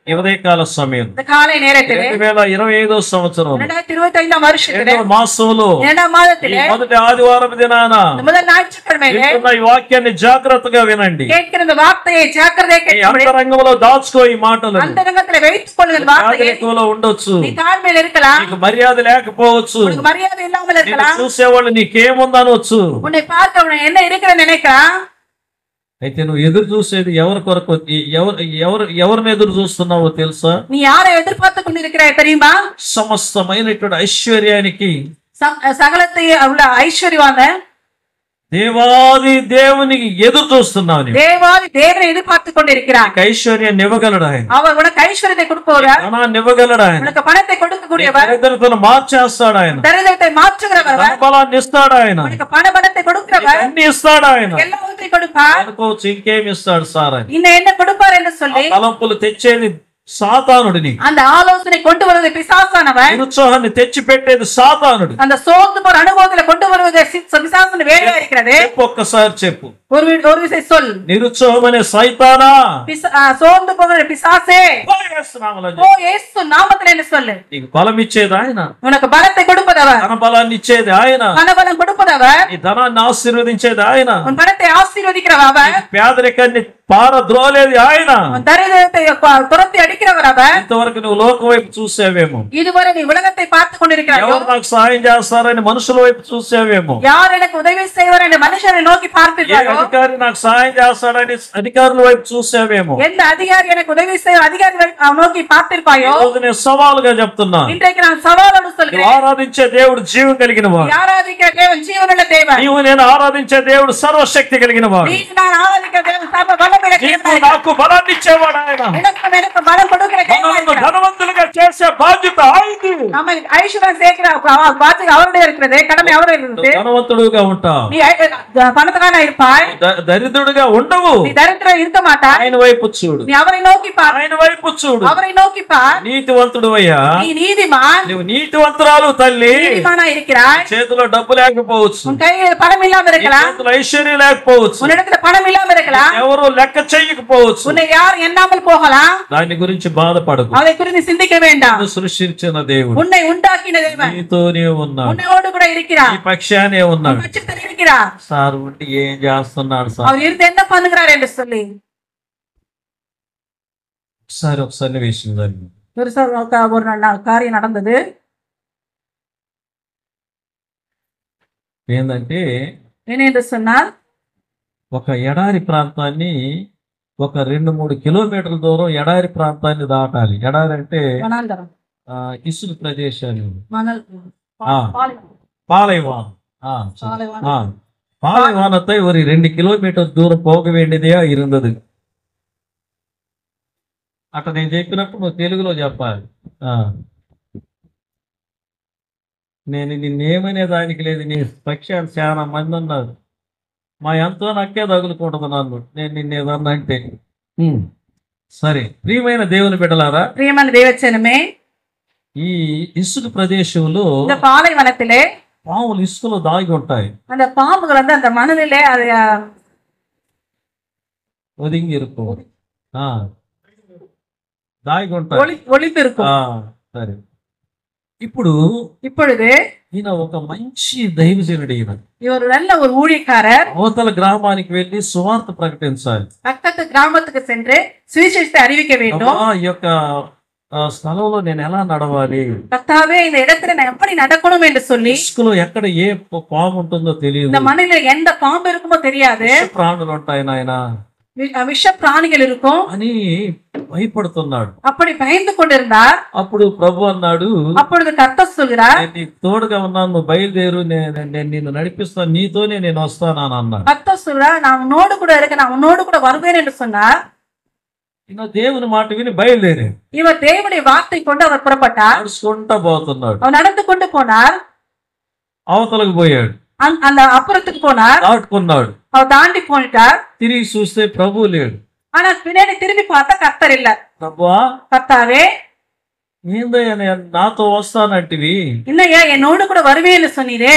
Speaker 2: ఈ ఉదయకాల సమయం
Speaker 1: இந்த காலை நேரத்திலே
Speaker 2: 2025వ సంవత్సరం
Speaker 1: 2025ஆம் வருஷத்திலே
Speaker 2: మాసంలో
Speaker 1: 2ஆம் மாதத்திலே
Speaker 2: మొదటి ఆదివారం దినాన
Speaker 1: முதல் ஞாயிற்றுக்கிழமையிலே
Speaker 2: ఈ వాక్యాన్ని జాగ్రత్తగా వినండి.
Speaker 1: கேட்கிற இந்த வார்த்தையை ஜாக்கிரதையாக
Speaker 2: ఈ
Speaker 1: கேட்கும்படி
Speaker 2: అంతరంగంలో దాచుకో ఈ మాటలు.
Speaker 1: அந்தரங்கத்திலே வைத்துக் கொள்ளுங்கள் வார்த்தையை.
Speaker 2: పేదరికంలో ఉండొచ్చు,
Speaker 1: நீ தாழ்மையில் இருக்கலாம்,
Speaker 2: నీకు మర్యాద లేకపోవచ్చు,
Speaker 1: உனக்கு மரியாதை இல்லாமல்
Speaker 2: నీకు
Speaker 1: இருக்கலாம்,
Speaker 2: చూసేవాళ్ళు నీకేముందనవచ్చు,
Speaker 1: உன்னை பார்க்க உன்னை என்ன இருக்கிறன்னு நினைக்கலாம்.
Speaker 2: అయితే నువ్వు ఎదురు చూసేది ఎవరి కొరకు, ఎవరిని ఎదురు చూస్తున్నావో తెలుసా?
Speaker 1: நீ யாரை எதிர்பார்த்து கொண்டிருக்கிறாய் தெரியுமா?
Speaker 2: సమస్తమైనటువంటి ఐశ్వర్యానికి,
Speaker 1: சகலத்தை உள்ள ஐஸ்வர்யவான
Speaker 2: దేవాది దేవునికి ఎదురు చూస్తున్నావు.
Speaker 1: தேவாதி தேவனை எதிர்பார்த்து கொண்டிருக்கிறார்.
Speaker 2: ఐశ్వర్యాన్ని ఇవ్వగలడు ఆయన,
Speaker 1: அவர் உனக்கு ஐஸ்வர்யத்தை கொடுப்பவர்,
Speaker 2: ధనాన్ని ఇవ్వగలడు ఆయన,
Speaker 1: உனக்கு பணத்தை கொடுக்கக்கூடியவர்,
Speaker 2: దరిద్రతను మార్చేస్తాడు ఆయన,
Speaker 1: தரித்திரத்தை மாற்றுகிறவர்,
Speaker 2: ధనబలాన్ని ఇస్తాడు ఆయన,
Speaker 1: உனக்கு பணத்தை கொடுக்கிறவர்,
Speaker 2: అన్ని ఇస్తాడు ఆయన.
Speaker 1: எல்லாவற்றையும் கொடுப்பார்.
Speaker 2: అనుకోవచ్చు ఇంకేమి ఇస్తాడు సార్ అని.
Speaker 1: இன்னும் என்ன கொடுப்பார் என்று சொல்லி
Speaker 2: తలంపులు తెచ్చేది సాతానుడిని,
Speaker 1: அந்த ஆலோசனை கொண்டு வருவது பிசாசானவன்,
Speaker 2: నిరుత్సాహాన్ని తెచ్చి పెట్టేది సాతానుడు.
Speaker 1: அந்த சோர்ந்து போற அனுபவத்துல கொண்டு வருவது பிசாசின் வேலையா இருக்கிறது.
Speaker 2: చెప్పు, ఒక్కసారి చెప్పు.
Speaker 1: ஒரு விசை சொல்.
Speaker 2: నిరుత్సాహమనే సైతానా
Speaker 1: சோர்ந்து போகிற பிசாசே
Speaker 2: యేసు నామములో
Speaker 1: ஓ இயேசு நாமத்தில் என்று சொல்லு.
Speaker 2: నీకు బలం ఇచ్చేది ఆయన,
Speaker 1: உனக்கு பலத்தை கொடுப்பதவர்,
Speaker 2: ధన బలాన్ని ఇచ్చేది ఆయన,
Speaker 1: பணபலம் கொடுப்பதவர்,
Speaker 2: నీ ధనాన్ని ఆశీర్వదించేది ఆయన,
Speaker 1: உன் பணத்தை ஆசீர்வதிக்கிறவர் அவர்,
Speaker 2: పేదరికాన్ని పారద్రోలేది ఆయన,
Speaker 1: உன் தரித்திரத்தை துரத்தி அடிக்கிறவர் அவர்.
Speaker 2: ఇంతవరకు నువ్వు లోకం వైపు చూసావేమో,
Speaker 1: இதுவரை நீ உலகத்தை பார்த்து கொண்டிருக்கிறாய்.
Speaker 2: ఎవరు నాకు సహాయం చేస్తారని మనుషుల వైపు చూసావేమో,
Speaker 1: யார் எனக்கு உதவி செய்வார் என்று மனுஷனை நோக்கி
Speaker 2: ఏ
Speaker 1: பார்த்திருக்கிறாயோ,
Speaker 2: అధికారి నాకు సహాయం చేస్తాడని అధికారుల వైపు చూసావేమో,
Speaker 1: எந்த அதிகாரி எனக்கு உதவி செய்வார் அதிகாரி நோக்கி பார்த்திருப்பாயோ.
Speaker 2: ఈ రోజు నేను సవాలుగా చెప్తున్నా,
Speaker 1: இன்றைக்கு நான் సవాలును
Speaker 2: నువ్వు
Speaker 1: சொல்கிறேன்.
Speaker 2: ఆరాధించే దేవుడు జీవం కలిగిన వాడు,
Speaker 1: ஆராதிக்கிற தேவன் ஜீவனுள்ள தேவன்.
Speaker 2: నీవు నేను ఆరాధించే దేవుడు సర్వశక్తి కలిగిన వాడు,
Speaker 1: நீ நான் ஆராதிக்கிற தேவன் சர்வ வல்லமையுள்ள
Speaker 2: నీకు
Speaker 1: தேவன்.
Speaker 2: నాకు బలాన్ని ఇచ్చేవాడు ఆయన,
Speaker 1: எனக்கு பலம் கொடுக்கிற தேவன்.
Speaker 2: మనల్ని ధనవంతులుగా చేసే బాధ్యత ఆయనది.
Speaker 1: நம்ம ஐஸ்வர்யம் சேர்க்கிற பாத்துக்கு அவருடைய இருக்கிறது, கடமை அவருடைய இருக்குது.
Speaker 2: ధనవంతుడుగా ఉంటావు,
Speaker 1: நீ பணத்துக்கான இருப்பாய்,
Speaker 2: దరిద్రుడుగా ఉండవు.
Speaker 1: நீ தரித்திரம் இருக்க மாட்டாய்.
Speaker 2: ఆయన వైపు చూడు,
Speaker 1: நீ அவரை நோக்கி பார்,
Speaker 2: ఆయన వైపు చూడు.
Speaker 1: அவரை நோக்கி பார்.
Speaker 2: నీతివంతుడు అయ్యా,
Speaker 1: நீ நீதிமான்,
Speaker 2: నువ్వు నీతివంతురాలు తల్లి.
Speaker 1: நீதிமானா இருக்கிறாய்.
Speaker 2: చేతిలో డబ్బు లేకపోవచ్చు,
Speaker 1: உன் கையில் பணம் இல்லாம
Speaker 2: నీ
Speaker 1: இருக்கலாம்,
Speaker 2: చేతిలో ఐశ్వర్యం లేకపోవచ్చు,
Speaker 1: உன்னிடத்துல பணம் இல்லாம இருக்கலாம்,
Speaker 2: ఎవరు లెక్క చెయ్యకపోవచ్చు.
Speaker 1: உன்னை யாரும் எண்ணாமல் போகலாம்.
Speaker 2: దాని గురించి బాధపడకు.
Speaker 1: அதை குறித்து சிந்திக்க வேண்டாம்.
Speaker 2: నిన్ను సృష్టించిన దేవుడు
Speaker 1: உன்னை உண்டாக்கின தேவன்
Speaker 2: నీతోనే ఉన్నాడు,
Speaker 1: உன்னோடு கூட
Speaker 2: నీ
Speaker 1: இருக்கிறார்,
Speaker 2: పక్షానే ఉన్నాడు.
Speaker 1: பட்சத்தில் இருக்கிறார்.
Speaker 2: సార్ ఉంటే ఏం చేస్తున్నాడు సార్?
Speaker 1: அவர் இருந்து என்ன பண்ணுகிறார் என்று சொல்லி
Speaker 2: ఒకసారి ఒక సన్నివేశం జరిగింది.
Speaker 1: ஒரு காரியம் நடந்தது.
Speaker 2: ఏంటంటే
Speaker 1: என்ன என்று சொன்னால்,
Speaker 2: ఒక ఎడారి ప్రాంతాన్ని ఒక 2-3 కిలోమీటర్ల దూరం ఎడారి ప్రాంతాన్ని దాటాలి. ఎడారి అంటే
Speaker 1: வனாந்தரம்,
Speaker 2: ఇసుక ప్రదేశాలు,
Speaker 1: மணல்,
Speaker 2: ஆ. பாலைவனம்.
Speaker 1: பாலைவனம்.
Speaker 2: பாலைவனத்தை ஒரு 2 கிலோமீட்டர் தூரம் போக வேண்டியதே இருந்தது. అట్ట నేను చెప్పినప్పుడు నువ్వు తెలుగులో చెప్పాలి. నేను నిన్నేమనే దానికి లేదు, నీ పక్షాలు చాలా మంది ఉన్నారు, మా ఎంతో నక్కే తగులుకుంటుంది నన్ను నేను నిన్నేదన్నా అంటే. సరే, ప్రియమైన దేవుని బిడ్డలారా,
Speaker 1: பிரியமான தேவச்சனமே,
Speaker 2: ఈ ఇసుక ప్రదేశంలో
Speaker 1: இந்த பாலைவனத்திலே
Speaker 2: పాములు ఇసుకలో దాగి ఉంటాయి,
Speaker 1: அந்த பாம்புகள் வந்து அந்த மணலிலே அது
Speaker 2: ఒదిగి ఇరుకు దాగి ఉంటాయి,
Speaker 1: ஒளித்து இருக்கும்.
Speaker 2: సరే, ఇప్పుడు
Speaker 1: இப்பொழுது
Speaker 2: ఈయన ఒక మంచి దైవజనుడు. ఈయన
Speaker 1: இவர் நல்ல ஒரு ஊழியக்காரர்.
Speaker 2: అవతల గ్రామానికి వెళ్ళి సువార్త ప్రకటించాలి,
Speaker 1: பக்கத்து கிராமத்துக்கு சென்று சுவிசேஷத்தை அறிவிக்க வேண்டும்.
Speaker 2: ఈ యొక్క స్థలంలో నేను ఎలా నడవాలి,
Speaker 1: கர்த்தாவே இந்த இடத்துல நான் எப்படி நடக்கணும் என்று சொல்லி,
Speaker 2: ఇసుకలో ఎక్కడ ఏ పాము ఉంటుందో తెలియదు,
Speaker 1: இந்த மண்ணில எந்த பாம்பு இருக்குமோ தெரியாது,
Speaker 2: ప్రాణులు ఉంటాయి నాయన
Speaker 1: விஷ பிராணிகள் இருக்கும்
Speaker 2: అని భయపడుతున్నాడు.
Speaker 1: அப்படி பயந்து கொண்டிருந்தார்.
Speaker 2: అప్పుడు ప్రభు అన్నాడు,
Speaker 1: அப்பொழுது கர்த்தர் சொல்கிறார்,
Speaker 2: నేను నీకు తోడుగా ఉన్నాను, నువ్వు బయలుదేరు, నేను నిన్ను నడిపిస్తాను, నీతోనే నేను వస్తాను అన్నాడు.
Speaker 1: கர்த்தர் சொல்றார், நான் உன்னோடு கூட இருக்கேன், நான் உன்னோடு கூட வருவேன் என்று சொன்னார்.
Speaker 2: ఈయన దేవుని మాట విని బయలుదేరాడు.
Speaker 1: இவர் தேவனுடைய வார்த்தை கொண்டு அவர் புறப்பட்டார்.
Speaker 2: నడుచుకుంటా పోతున్నాడు,
Speaker 1: அவர் நடந்து கொண்டு போனார்.
Speaker 2: అవతలకు పోయాడు,
Speaker 1: அந்த அப்புறத்துக்கு போனார்.
Speaker 2: దాటుకున్నాడు,
Speaker 1: அவர் தாண்டி போயிட்டார்.
Speaker 2: తిరిగి చూస్తే ప్రభు లేడు.
Speaker 1: ஆனா பின்னாடி திரும்பி பார்த்தா கர்த்தர் இல்ல.
Speaker 2: ప్రభువా,
Speaker 1: கர்த்தாவே,
Speaker 2: ఏందయ్యా నాతో వస్తానంటివి,
Speaker 1: இல்லையா என்னோடு கூட வருவேன்னு சொன்னீரே,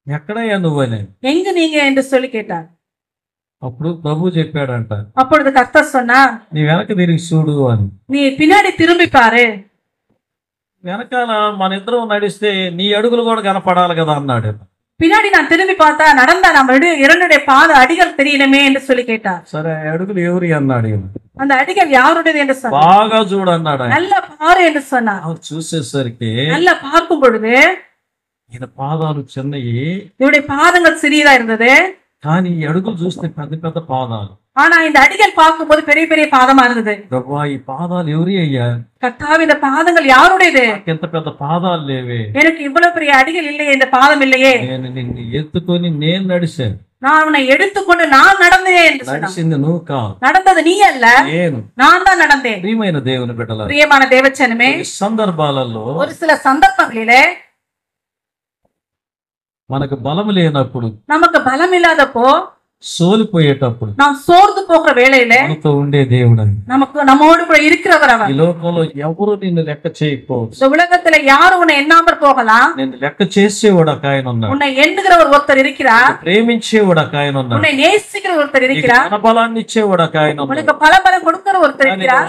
Speaker 2: ఎక్కడయ్యా నువ్వని.
Speaker 1: எங்க நீங்க என்று சொல்லி கேட்டார்.
Speaker 2: అప్పుడు ప్రభు చెప్పాడంట,
Speaker 1: அப்பொழுது கர்த்தர் சொன்னார்,
Speaker 2: నీ వెనక తిరిగి చూడు అని.
Speaker 1: நீ பின்னாடி திரும்பி பாரு.
Speaker 2: వెనకాల మన ఇద్దరం నడిస్తే నీ అడుగులు కూడా కనపడాలి కదా అన్నాడు.
Speaker 1: பின்னாடி நான் திரும்பி பார்த்தா நடந்தா நம்ம இரண்டுடைய பாத அடிகள் தெரியணுமே என்று சொல்லி கேட்டார்.
Speaker 2: సరే, అడుగులు ఎవరి అన్నాడు.
Speaker 1: அந்த அடிகள் யாருடையது என்று சொன்னார்.
Speaker 2: బాగా చూడు అన్నాడు.
Speaker 1: நல்ல பாரு என்று சொன்னார்.
Speaker 2: அவர் చూసేసరికి
Speaker 1: நல்ல பார்க்கும் பொழுது
Speaker 2: ఈయన పాదాలు చిన్నవి,
Speaker 1: இவருடைய பாதங்கள் சிறியதா இருந்தது.
Speaker 2: కానీ ఈ అడుగులు చూస్తే పెద్ద పెద్ద పాదాలు.
Speaker 1: ஆனா இந்த அடிகள் பார்க்கும்போது பெரிய பெரிய பாதமா இருந்தது.
Speaker 2: ప్రభువా, ఈ పాదాలు ఎవరి అయ్యా?
Speaker 1: கர்த்தாவே, இந்த பாதங்கள் யாருடையது?
Speaker 2: ఎంత పెద్ద పాదాలు లేవే,
Speaker 1: எனக்கு இவ்வளவு பெரிய அடிகள் இல்லையே, இந்த பாதம் இல்லையே.
Speaker 2: నేను నిన్ను ఎత్తుకొని నేను నడిచాను,
Speaker 1: நான் உன்னை எடுத்துக்கொண்டு நான் நடந்தேன் என்று சொன்னார்.
Speaker 2: నడిచింది నువ్వు కాదు,
Speaker 1: நடந்தது நீ அல்ல,
Speaker 2: నేను.
Speaker 1: நான் தான் நடந்தேன்.
Speaker 2: ప్రియమైన దేవుని బిడ్డలారా,
Speaker 1: பிரியமான தேவச்சனமே,
Speaker 2: ఈ సందర్భాలలో
Speaker 1: ஒரு சில சந்தர்ப்பங்களிலே
Speaker 2: మనకు బలం లేనప్పుడు,
Speaker 1: நமக்கு பலம் இல்லாதப்போ,
Speaker 2: సోలిపోయేటప్పుడు
Speaker 1: நாம் சோர்ந்து போகிற வேளையில
Speaker 2: మనతో ఉండే దేవుడు అని.
Speaker 1: நம்மோடு கூட இருக்கிறவர் அவர்.
Speaker 2: ఈ లోకంలో ఎవరు నిన్ను లెక్క చేయకపోవచ్చు.
Speaker 1: இந்த உலகத்துல யாரும் உன்னை எண்ணாம போகலாம்.
Speaker 2: నిన్ను లెక్క చేసేవాడు ఒక ఆయన ఉన్నాడు.
Speaker 1: உன்னை எண்ணுகிறவர் ஒருத்தர் இருக்கிறார்.
Speaker 2: ప్రేమించేవాడు ఒక ఆయన ఉన్నాడు.
Speaker 1: உன்னை நேசிக்கிற ஒருத்தர் இருக்கிறார்.
Speaker 2: బలాన్ని ఇచ్చేవాడు ఒక ఆయన ఉన్నాడు.
Speaker 1: உனக்கு பலம் கொடுக்கிற ஒருத்தர் இருக்கிறார்.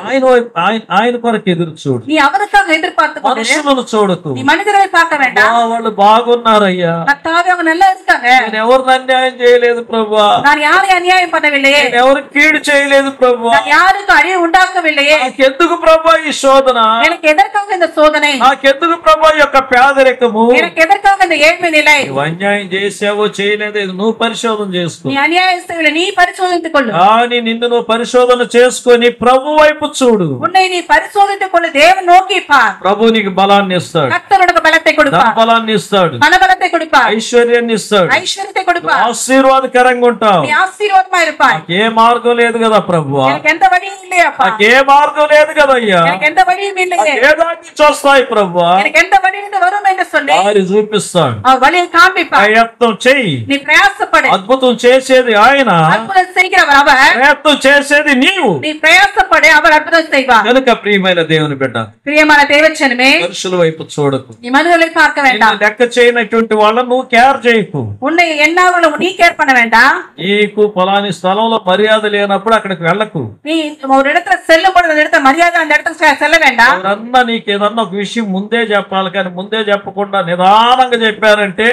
Speaker 2: ఆయన కొరకు ఎదురు చూడు.
Speaker 1: நீ அவருக்காக எதிர்பார்த்து கொண்டு
Speaker 2: మనుషులను చూడకు.
Speaker 1: நீ மனிதரை பார்க்க வேண்டாம்.
Speaker 2: వాళ్ళు బాగున్నారయ్యా,
Speaker 1: கர்த்தாவே அவங்க நல்லா இருக்காங்க,
Speaker 2: నేను ఎవరిని అన్యాయం చేయలేదు ప్రభువా,
Speaker 1: நான் யாரையும் அநியாயம் பண்ணவில்லையே,
Speaker 2: నేను ఎవరికి కీడు చేయలేదు ప్రభువా,
Speaker 1: நான் யாருக்கு அழிவு உண்டாக்கவில்லையே,
Speaker 2: నాకెందుకు ప్రభా ఈ శోధన,
Speaker 1: எனக்கு எதற்காக இந்த சோதனை,
Speaker 2: నాకెందుకు ప్రభా ఈ యొక్క పేదరికము,
Speaker 1: எனக்கு ఎదర్కాக இந்த ఏழ்மை నిலை.
Speaker 2: నువ్వు అన్యాయం చేసావో చేయలేదో నువ్వు పరిశోధన చేసుకో.
Speaker 1: நீ அநியாயம் செய்யவில்லை, நீ பரிசோதித்துக் கொள்ளு.
Speaker 2: కానీ నిన్ను నువ్వు పరిశోధన చేసుకొని ప్రభు వైపు చూడు.
Speaker 1: உன்னை நீ பரிசோதித்துக் கொள்ளு, தேவன் நோக்கி பார்.
Speaker 2: ప్రభు నీకు బలాన్ని ఇస్తాడు,
Speaker 1: கர்த்தர் உனக்கு பலத்தை கொடுப்பார்,
Speaker 2: బలాన్ని ఇస్తాడు,
Speaker 1: பலத்தை கொடுப்பார்,
Speaker 2: ఐశ్వర్యాన్ని ఇస్తాడు,
Speaker 1: ఐశ్వర్యத்தை கொடுப்பார்,
Speaker 2: ఆశీర్వాదకరంగా ఉంటావు.
Speaker 1: நீ ఆశీర్వాదమా இருப்பாய்.
Speaker 2: ఏ మార్గం లేదు కదా ప్రభువా,
Speaker 1: எனக்கு எந்த வழியும் இல்லையாப்பா,
Speaker 2: ఏ మార్గం లేదు కదయ్యా,
Speaker 1: எனக்கு எந்த వழியும் இல்லையே,
Speaker 2: ఏ దాన్ని చూస్తాయి ప్రభువా,
Speaker 1: எனக்கு ఎந்த వழியிலிருந்து వரும் என்று சொல்லி
Speaker 2: దారి చూపిస్తాడు.
Speaker 1: அவர் வழியை காண்பிப்பார்.
Speaker 2: ప్రయత్నం చెయ్యి,
Speaker 1: நீ பிரயாசப்படு,
Speaker 2: అద్భుతం చేసేది ఆయన,
Speaker 1: அற்புதம் செய்கிறவர் அவர்,
Speaker 2: ప్రయత్నం చేసేది నీవు.
Speaker 1: நீ பிரயாசப்படு, அவர் அற்புதம் செய்வார்.
Speaker 2: కనుక ప్రియమైన దేవుని బిడ్డ,
Speaker 1: பிரியமான தேவச்சனமே,
Speaker 2: మనుషుల వైపు చూడకు.
Speaker 1: நீ மனிதர்களை பார்க்க வேண்டாம்.
Speaker 2: నిన్ను లెక్క చేయనటువంటి వాళ్ళను నువ్వు కేర్ చేయకు.
Speaker 1: உன்னை என்னாவளோ நீ கேர் பண்ண வேண்டாம்.
Speaker 2: నీకు ఫలాని స్థలంలో మర్యాద లేనప్పుడు అక్కడికి వెళ్ళకు.
Speaker 1: நீ ஒரு இடத்துல செல்லும் பொழுது அந்த இடத்துல மரியாதை அந்த இடத்துக்கு செல்ல வேண்டாம்.
Speaker 2: ఎవరన్నా నీకు ఏదన్నా ఒక విషయం ముందే చెప్పాలి, కానీ ముందే చెప్పకుండా నిదానంగా చెప్పారంటే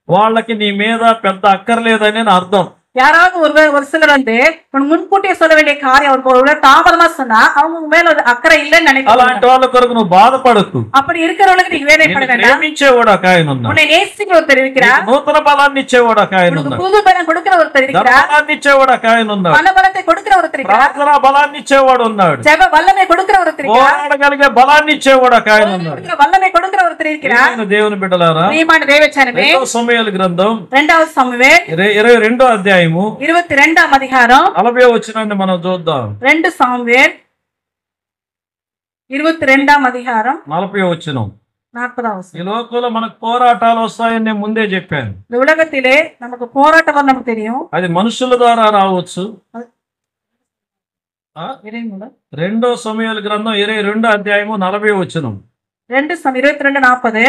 Speaker 2: వాళ్ళకి నీ మీద పెద్ద అక్కర్లేదని అర్థం.
Speaker 1: யாராவது ஒரு சிலர் முன்கூட்டியே சொல்ல வேண்டிய காரியம் அவருக்கு தாமதமா சொன்னா அவங்க மேல ஒரு அக்கறை இல்லைன்னு நினைக்கிறேன்.
Speaker 2: అలాంటి వాళ్ళ కొరకు నువ్వు బాధపడకు.
Speaker 1: அப்படி இருக்கிறவங்களுக்கு நீ வேதனைப்பட வேண்டாம்.
Speaker 2: ప్రేమించేవాడు ఒక ఆయన ఉన్నాడు,
Speaker 1: உன்னை நேசிக்கிற ஒருத்தர் இருக்கிறார்,
Speaker 2: నూతన బలాన్ని ఇచ్చేవాడు ఒక ఆయన ఉన్నాడు,
Speaker 1: புது பலம் கொடுக்கிற ஒருத்தர் இருக்கிறார்,
Speaker 2: బలాన్ని ఇచ్చేవాడు ఒక ఆయన ఉన్నాడు,
Speaker 1: பல பலத்தை கொடுக்கிற ஒருத்தர் இருக்கிறார்,
Speaker 2: ప్రార్థన బలాన్ని ఇచ్చేవాడు ఉన్నాడు,
Speaker 1: ஜெப வல்லமை கொடுக்கிற ஒருத்தர் இருக்கிறார்,
Speaker 2: పోరాడగలిగే బలాన్ని ఇచ్చేవాడు ఒక ఆయన ఉన్నాడు.
Speaker 1: வல்லமை கொடுக்கிற ஒருத்தர் இருக்கிறார்.
Speaker 2: దేవుని బిడ్డలారా,
Speaker 1: ప్రియమైన దేవచనమే,
Speaker 2: సమూయేలు గ్రంథం
Speaker 1: 2వ సమూయేలు
Speaker 2: 22వ అధ్యాయము
Speaker 1: 22వ అధ్యాయం
Speaker 2: 40వ వచనాన్ని మనం చూద్దాం.
Speaker 1: 2 సమూయేలు 22వ అధ్యాయం
Speaker 2: 40వ వచనం.
Speaker 1: 40వ వచనం.
Speaker 2: ఈ లోకంలో మనకు పోరాటాలు వస్తాయని నేను ముందే చెప్పాను.
Speaker 1: இந்த உலகத்திலே நமக்கு போராட்டம் வரும் நமக்கு தெரியும்.
Speaker 2: అది మనుషుల ద్వారా రావచ్చు. 2వ సమూయేలు గ్రంథం 22వ అధ్యాయము 40వ వచనం.
Speaker 1: 2 22 40.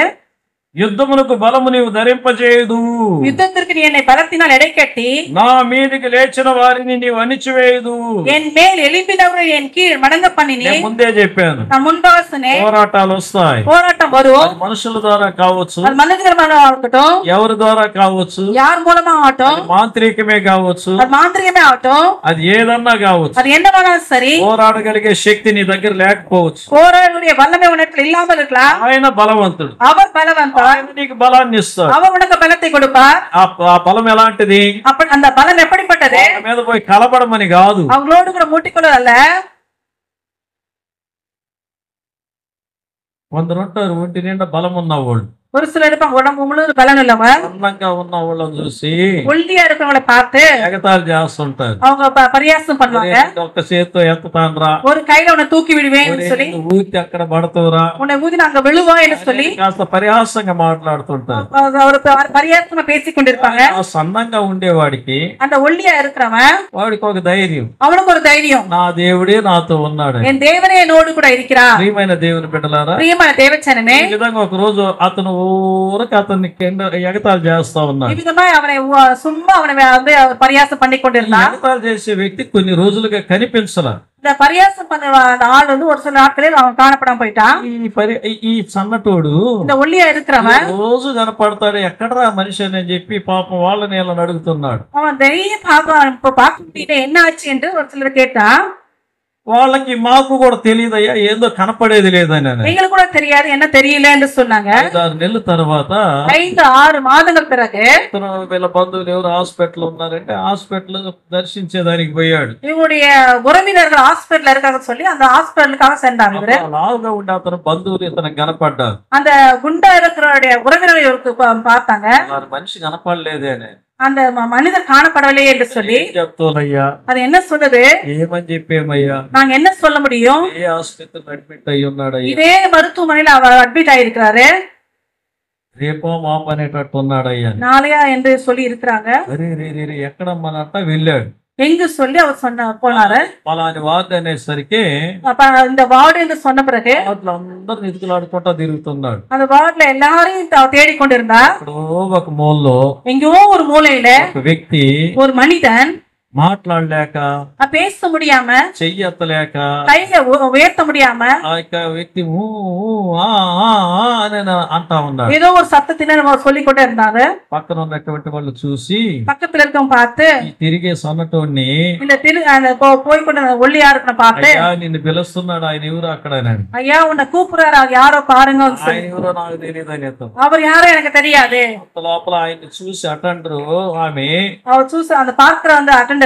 Speaker 2: యుద్ధమునకు బలము నీవు ధరింపజేయదు,
Speaker 1: யுத்தத்திற்கு நீ என்னை பலத்தினால் எடைக்கட்டி
Speaker 2: నా మీదికి లేచిన వారిని నీవు అణిచివేయదు.
Speaker 1: என் மேல் எழும்பினவரை என் கீழ் மடங்க பண்ணினி.
Speaker 2: నేను ముందే చెప్పాను,
Speaker 1: நான் முன்பாக சொன்னேன்,
Speaker 2: పోరాటాలు వస్తాయి.
Speaker 1: போராட்டம் வரும்.
Speaker 2: అది మనుషుల ద్వారా కావచ్చు,
Speaker 1: அது மனிதர் மூலமா ஆகட்டும்,
Speaker 2: ఎవరి ద్వారా కావచ్చు,
Speaker 1: யார் மூலமா ஆகட்டும்,
Speaker 2: మాంత్రికమే కావచ్చు,
Speaker 1: அது మాంత్రికమే ஆகட்டும்,
Speaker 2: అది ఏదన్నా కావచ్చు.
Speaker 1: அது என்னவானாலும் சரி,
Speaker 2: పోరాడగలిగే శక్తి నీ దగ్గర లేకపోవచ్చు.
Speaker 1: போராடக்கூடிய வல்லமை உனக்கு இல்லாமல் இருக்கலாம்.
Speaker 2: ఆయన బలవంతుడు,
Speaker 1: அவர் பலவந்தர்,
Speaker 2: ఆయన నీకు బలాన్ని ఇస్తాడు.
Speaker 1: அவர் உனக்கு பலத்தை கொடுப்பார்.
Speaker 2: ఆ బలం ఎలాంటిది?
Speaker 1: அந்த பலம் எப்படிப்பட்டது?
Speaker 2: వాళ్ళ మీద పోయి కలపడమని కాదు,
Speaker 1: அவங்களோடு கூட மூட்டிக்கொள்ளல.
Speaker 2: కొందరు ఉంటారు ఒంటి నిండా బలం ఉన్నవాళ్ళు,
Speaker 1: ஒரு சிலர் இருப்பாங்க உடம்பு முழுவதும் பலன் உள்ளவங்க,
Speaker 2: అందంగా ఉన్న వాళ్ళని చూసి
Speaker 1: ஒல்லியா இருக்கிறவங்களை பார்த்து
Speaker 2: ఎగతాళి చేస్తుంటారు.
Speaker 1: அவங்க பரியாசம் பண்ணுவாங்க.
Speaker 2: ఒక్క చేతితో ఎత్తుతాన్రా,
Speaker 1: ஒரு கையில உன்னை தூக்கி விடுவேன் சொல்லி,
Speaker 2: ఊరికి అక్కడ పడుతురా,
Speaker 1: உன்னை ஊதி நாங்க விழுவோம் என்று சொல்லி
Speaker 2: కాస్త పరిహాసంగా మాట్లాడుతుంటారు.
Speaker 1: ஒரு பரியாசமா பேசிக் கொண்டிருப்பாங்க.
Speaker 2: ఆ సన్నంగా ఉండేవాడికి,
Speaker 1: அந்த ஒல்லியா இருக்கிறவன்
Speaker 2: వాడికి ఒక ధైర్యం,
Speaker 1: அவனுக்கு ஒரு தைரியம்,
Speaker 2: నా దేవుడే నాతో ఉన్నాడు.
Speaker 1: என் தேவனே என்னோடு கூட இருக்கிறார்.
Speaker 2: ప్రియమైన దేవుని బిడ్డలారా,
Speaker 1: பிரியமான தேவச்சனமே,
Speaker 2: ఈ విధంగా ఒక రోజు అతను ఊరికి అతన్ని ఎగతాళి చేస్తా ఉన్నాడు.
Speaker 1: இவ்விதமாய் அவனை சும்மா அவனை அவர் பரியாசம் பண்ணி கொண்டிருந்தான்.
Speaker 2: ఎగతాళి చేసే వ్యక్తి కొన్ని రోజులుగా కనిపించలా.
Speaker 1: இந்த பரியாசம் பண்ண அந்த ஆள் ஒரு சில நாட்களில் அவன் காணப்படாம போயிட்டான்.
Speaker 2: ఈ సన్నటోడు
Speaker 1: இந்த ஒல்லியா இருக்கிறவன்
Speaker 2: రోజు కనపడతాడు, ఎక్కడరా మనిషి అని చెప్పి పాపం వాళ్ళని వీళ్ళని అడుగుతున్నాడు.
Speaker 1: அவன் தைரியம் பார்க்க என்ன ஆச்சு என்று ஒரு சிலர் கேட்டான்.
Speaker 2: వాళ్ళకి మాకు కూడా తెలియదయ్యా, ఏదో కనపడేది లేదని.
Speaker 1: எங்களுக்கு கூட தெரியாது, என்ன தெரியல என்று சொன்னாங்க.
Speaker 2: 5-6 నెలల తర్వాత
Speaker 1: 5-6 மாதங்கள் பிறகு
Speaker 2: వీళ్ళ బంధువులు ఎవరు హాస్పిటల్ ఉన్నారంటే హాస్పిటల్ దర్శించేదానికి పోయాడు.
Speaker 1: இவங்களுடைய உறவினர்கள் ஹாஸ்பிட்டல் இருக்காங்க சொல்லி அந்த ஹாஸ்பிட்டலுக்காக சென்றாங்க. இவரு
Speaker 2: లావుగా ఉండే అతను బంధువులు ఇతనికి కనపడ్డారు.
Speaker 1: அந்த குண்டா இருக்கிற உறவினர்கள் இவருக்கு பார்த்தாங்க.
Speaker 2: మనిషి కనపడలేదే అని,
Speaker 1: அந்த மனிதர் காணப்படவில்லையே என்று சொல்லி
Speaker 2: చెప్తానయ్యా,
Speaker 1: அது என்ன சொல்லுது?
Speaker 2: ఏమని చెప్పేమయ్యా,
Speaker 1: நாங்க என்ன சொல்ல முடியும்?
Speaker 2: ఏ హాస్పిటల్ అడ్మిట్ అయ్యి ఉన్నాడు,
Speaker 1: இதே மருத்துவமனையில் அவர் அட்மிட் ஆயிருக்கிறாரு.
Speaker 2: రేపో మాపు అనేటట్టు ఉన్నాడయ్యా.
Speaker 1: நாளையா என்று சொல்லி இருக்கிறாங்க.
Speaker 2: అరే రే రే రే ఎక్కడమ్మనంట వెళ్ళాడు.
Speaker 1: எங்கு சொல்லி அவர் போனாரு.
Speaker 2: పలాని వార్డు అనేసరికి
Speaker 1: அப்ப இந்த వార్డు என்று சொன்ன பிறகு
Speaker 2: వార్డులో అందరు నిధులాడుకుంటా తిరుగుతున్నాడు.
Speaker 1: அந்த వార్డుல எல்லாரையும் தேடிக்கொண்டிருந்தா
Speaker 2: ఇప్పుడు ఒక మూలలో
Speaker 1: எங்கேயோ ஒரு மூலையில
Speaker 2: ఒక వ్యక్తి
Speaker 1: ஒரு మనిதன்
Speaker 2: మాట్లాడలేక
Speaker 1: பேச முடியாம
Speaker 2: చెయ్యెత్తలేక
Speaker 1: கையில உயர்த்த முடியாம
Speaker 2: ఆ యొక్క వ్యక్తి ఊ ఊ ఆ ఆ ఆ అని అంటా ఉన్నాడు.
Speaker 1: ஏதோ ஒரு சத்தத்தினர் சொல்லிக்கொண்டே இருந்தாரு.
Speaker 2: పక్కన ఉన్నటువంటి వాళ్ళు చూసి
Speaker 1: பக்கத்துல இருக்கவங்க பார்த்து
Speaker 2: ఈ తిరిగే సొన్నటోడిని
Speaker 1: இந்த போய்கொண்ட ஒல்லியா இருக்கிற பார்த்து
Speaker 2: అయ్యా నిన్ను పిలుస్తున్నాడు, ఆయన ఎవరు అక్కడ అన్నాడు.
Speaker 1: ஐயா உன்னை கூப்பிடுறாரு, அது யாரோ பாருங்க.
Speaker 2: ఆయన ఎవరో నాకు తెలియదు అని చెప్తాం.
Speaker 1: அவர் யாரோ எனக்கு தெரியாது.
Speaker 2: లోపల ఆయన్ని చూసి అటెండరు ఆమె
Speaker 1: அவர் చూసి அந்த பார்க்கிற அந்த అటెండర్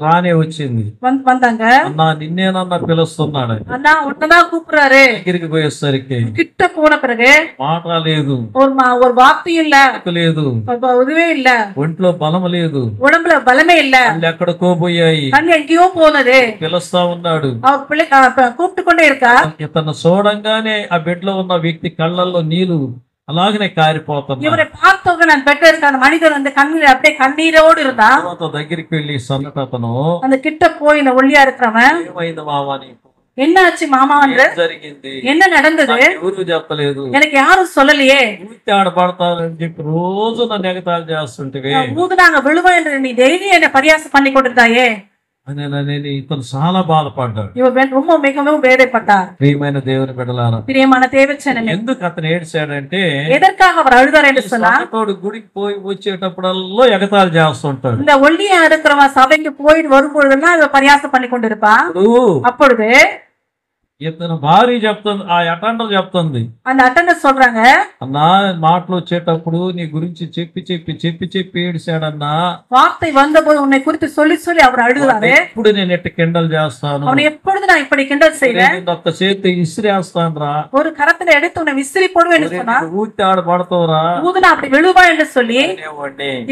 Speaker 2: రానే వచ్చింది.
Speaker 1: வந்தாங்க.
Speaker 2: అన్నా నిన్నేనన్నా పిలుస్తున్నాడు.
Speaker 1: அண்ணா உன்னதான் கூப்பிடுறாரு.
Speaker 2: దగ్గరికి పోయేసరికి
Speaker 1: கிட்ட போன பிறகு
Speaker 2: మాట లేదు,
Speaker 1: ஒரு வார்த்தையும் இல்ல,
Speaker 2: లేదు,
Speaker 1: உதவே இல்ல,
Speaker 2: ఒంట్లో బలం లేదు,
Speaker 1: உடம்புல பலமே இல்ல,
Speaker 2: వాళ్ళు ఎక్కడికో పోయాయి,
Speaker 1: கண் எங்கேயோ போனது.
Speaker 2: పిలుస్తా ఉన్నాడు.
Speaker 1: அவர் பிள்ளை கூப்பிட்டு கொண்டே இருக்கா.
Speaker 2: ఇతను చూడంగానే ఆ బెడ్ లో ఉన్న వ్యక్తి కళ్ళల్లో నీళ్లు అలాగనే కారిపోతున్నా.
Speaker 1: இவரை பார்த்தவங்க நான் பெற்ற இருக்க அந்த மனிதன் வந்து கண்ணீர் அப்படியே கண்ணீரோடு இருந்தா.
Speaker 2: దగ్గరికి వెళ్ళి సన్నటతను
Speaker 1: அந்த கிட்ட போய் இந்த ஒல்லியா இருக்கிறவன்
Speaker 2: ఏమైంది మావా నీకు,
Speaker 1: என்ன ஆச்சு மாமா என்று,
Speaker 2: జరిగింది,
Speaker 1: என்ன நடந்தது,
Speaker 2: ఎవరు చెప్పలేదు,
Speaker 1: எனக்கு யாரும் சொல்லலையே,
Speaker 2: ఊరితే ఆడపడతారని చెప్పి రోజు నన్ను ఎగతాళి చేస్తుంటే
Speaker 1: ஊதுனாங்க விழுவ என்று நீ டெய்லி என்ன பரியாசம் பண்ணி கொண்டிருந்தாயே
Speaker 2: అని ఇతను చాలా బాధపడ్డాడు.
Speaker 1: இவர் ரொம்ப மிகவும் வேதனைப்பட்டார்.
Speaker 2: ప్రియమైన దేవుని బిడ్డలారా,
Speaker 1: பிரியமான தேவச்சனமே,
Speaker 2: ఎందుకు అతను ఏడ్చాడంటే
Speaker 1: எதற்காக அவர் அழுதார் என்று சொன்னா,
Speaker 2: సన్నటోడు గుడికి పోయి వచ్చేటప్పుడల్లా ఎగతాళి చేస్తుంటాడు.
Speaker 1: இந்த ஒல்லியா இருக்கிறவன் சபைக்கு போயிட்டு வரும்பொழுதெல்லாம் இவர் பரியாசம் பண்ணி கொண்டிருப்பான். அப்பொழுது
Speaker 2: ఇతను భార్య చెప్తుంది, ఆ అటెండర్ చెప్తుంది,
Speaker 1: அந்த అటెండర్ சொல்றாங்க,
Speaker 2: అన్నా మాటలు వచ్చేటప్పుడు నీ గురించి చెప్పి ఏడిశాడన్నా,
Speaker 1: வார்த்தை வந்தபோது உன்னை குறித்து சொல்லி சொல்லி அவர் அழுதாரு.
Speaker 2: ఇప్పుడు నేను ఎట్ట కిండల్ చేస్తాను,
Speaker 1: அவனை எப்பொழுது நான் இப்படி கிண்டல் செய்வேன்,
Speaker 2: ఒక్క చేతి ఇసిరేస్తాను రా,
Speaker 1: ஒரு கரத்துல எடுத்து உன்னை விசிறி போடுவேன் என்று சொன்னா,
Speaker 2: ఊతి ఆడపడతావురా,
Speaker 1: ஊதுனா அப்படி விழுவா என்று சொல்லி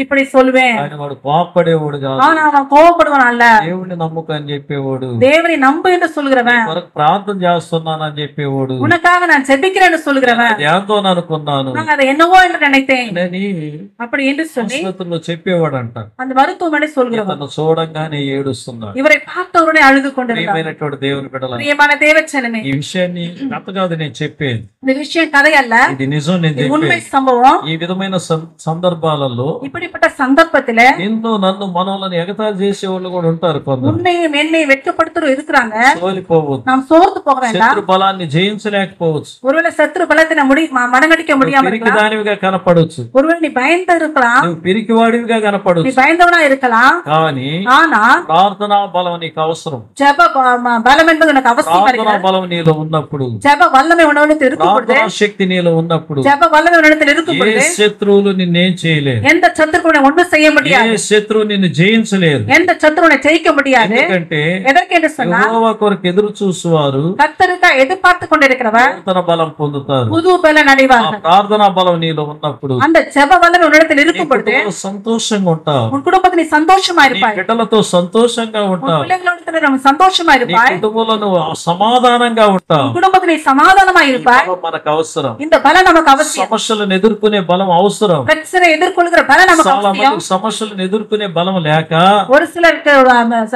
Speaker 1: இப்படி சொல்லுவேன்.
Speaker 2: ఆయన వాడు కోపడేవాడు కాదు,
Speaker 1: ஆனா அவன் கோவப்படுவான் அல்ல,
Speaker 2: దేవుడిని నమ్ముకని చెప్పేవాడు,
Speaker 1: தேவனை நம்பு என்று சொல்லுகிறவன்,
Speaker 2: కొరకు ప్రార్థన చేస్తున్నానని చెప్పేవాడు,
Speaker 1: உனக்காக நான் ஜெபிக்கிறேன் என்று சொல்லுகிறவன்,
Speaker 2: ఎంతో అనుకున్నాను,
Speaker 1: நான் அதை என்னவோ என்று நினைத்தேன்
Speaker 2: అని
Speaker 1: அப்படி என்று சொல்லி
Speaker 2: ఆసుపత్రిలో చెప్పేవాడంట.
Speaker 1: அந்த மருத்துவமனை சொல்கிறவன்
Speaker 2: ఇతను చూడంగానే ఏడుస్తున్నాడు.
Speaker 1: இவரை பார்த்தவருடைய அழுது கொண்டிருந்தார்.
Speaker 2: ప్రియమైనటువంటి దేవుని బిడ్డలారా,
Speaker 1: பிரியமான தேவச்சனமே,
Speaker 2: ఈ విషయాన్ని కథ కాదు నేను చెప్పేది,
Speaker 1: இந்த விஷயம் கதை அல்ல,
Speaker 2: ఇది నిజం. నేను
Speaker 1: இது உண்மை
Speaker 2: చెప్పేది
Speaker 1: சம்பவம்.
Speaker 2: ఈ విధమైన సందర్భాలలో
Speaker 1: இப்படிப்பட்ட சந்தர்ப்பத்தில
Speaker 2: నిన్ను నన్ను మనోళ్ళని ఎగతాళి చేసేవాళ్ళు కూడా ఉంటారు. కొందరు
Speaker 1: உன்னையும் என்னை வெட்கப்படுத்துறோம் இருக்கிறாங்க.
Speaker 2: సోలిపోవచ్చు,
Speaker 1: நாம் சோர்ந்து போக வேண்டாம்.
Speaker 2: శత్రు బలాన్ని జయించలేకపోవచ్చు,
Speaker 1: ஒருவேளை சத்ரு பலத்தை மடங்கடிக்க முடியாம
Speaker 2: పిరికి
Speaker 1: இருக்கலாம்.
Speaker 2: దానివిగా కనపడవచ్చు,
Speaker 1: ஒருவேளை நீ பயந்து இருக்கலாம்,
Speaker 2: నువ్వు పిరికివాడివిగా
Speaker 1: நீ
Speaker 2: కనపడవచ్చు,
Speaker 1: பயந்தவனா இருக்கலாம்.
Speaker 2: కానీ
Speaker 1: ஆனா
Speaker 2: ప్రార్థనా బలం నీకు అవసరం.
Speaker 1: ஜெப பலம் என்பது உனக்கு அவசியம்
Speaker 2: ప్రార్థనా
Speaker 1: இருக்கிறது.
Speaker 2: బలం నీలో ఉన్నప్పుడు,
Speaker 1: ஜெப வல்லமை உன்னிடத்தில் இருக்கும் பொழுது,
Speaker 2: ప్రార్థనా శక్తి నీలో ఉన్నప్పుడు
Speaker 1: ஜெப வல்லமை உன்னிடத்தில் இருக்கும்
Speaker 2: ఏ
Speaker 1: பொழுது
Speaker 2: శత్రువులు నిన్నేం చేయలేదు,
Speaker 1: எந்த சத்துருக்குனை ஒன்றும் செய்ய
Speaker 2: ఏ
Speaker 1: முடியாது,
Speaker 2: శత్రువు నిన్ను జయించలేదు.
Speaker 1: எந்த சத்துருனை ஜெயிக்க முடியாது.
Speaker 2: ఎందుకంటే
Speaker 1: எதற்கு என்று சொன்னா,
Speaker 2: యెహోవా కొరకు ఎదురు చూసేవారు
Speaker 1: கர்த்தருக்காக எதிர்பார்த்து கொண்டிருக்கிறவன்
Speaker 2: ప్రార్థన బలం పొందుతారు.
Speaker 1: புது பலன்
Speaker 2: ఆ
Speaker 1: அடைவார்கள்.
Speaker 2: ప్రార్థనా బలం నీలో ఉన్నప్పుడు
Speaker 1: அந்த ஜெப வல்லமை உன்னிடத்தில்
Speaker 2: నీ
Speaker 1: இருக்கும் பொழுது
Speaker 2: కుటుంబంలో సంతోషంగా ఉంటావు,
Speaker 1: உன் குடும்பத்தில் நீ சந்தோஷமா
Speaker 2: నీ
Speaker 1: இருப்பாய்,
Speaker 2: బిడ్డలతో సంతోషంగా
Speaker 1: உன்
Speaker 2: ఉంటావు,
Speaker 1: பிள்ளைகளோட நம்ம சந்தோஷமா
Speaker 2: నీ
Speaker 1: இருப்பாய்,
Speaker 2: కుటుంబంలో నువ్వు సమాధానంగా ఉంటావు.
Speaker 1: உன் குடும்பத்தில் நீ சமாதானமா
Speaker 2: ఈ
Speaker 1: இருப்பாய்.
Speaker 2: బలం మనకు అవసరం.
Speaker 1: இந்த பலன் நமக்கு அவசியம்.
Speaker 2: సమస్యలను ఎదుర్కొనే బలం అవసరం.
Speaker 1: பிரச்சனை எதிர்கொள்கிற பலன் நமக்கு
Speaker 2: చాలా
Speaker 1: அவசியம்.
Speaker 2: మంది సమస్యలను ఎదుర్కొనే బలం లేక
Speaker 1: ஒரு சிலருக்கு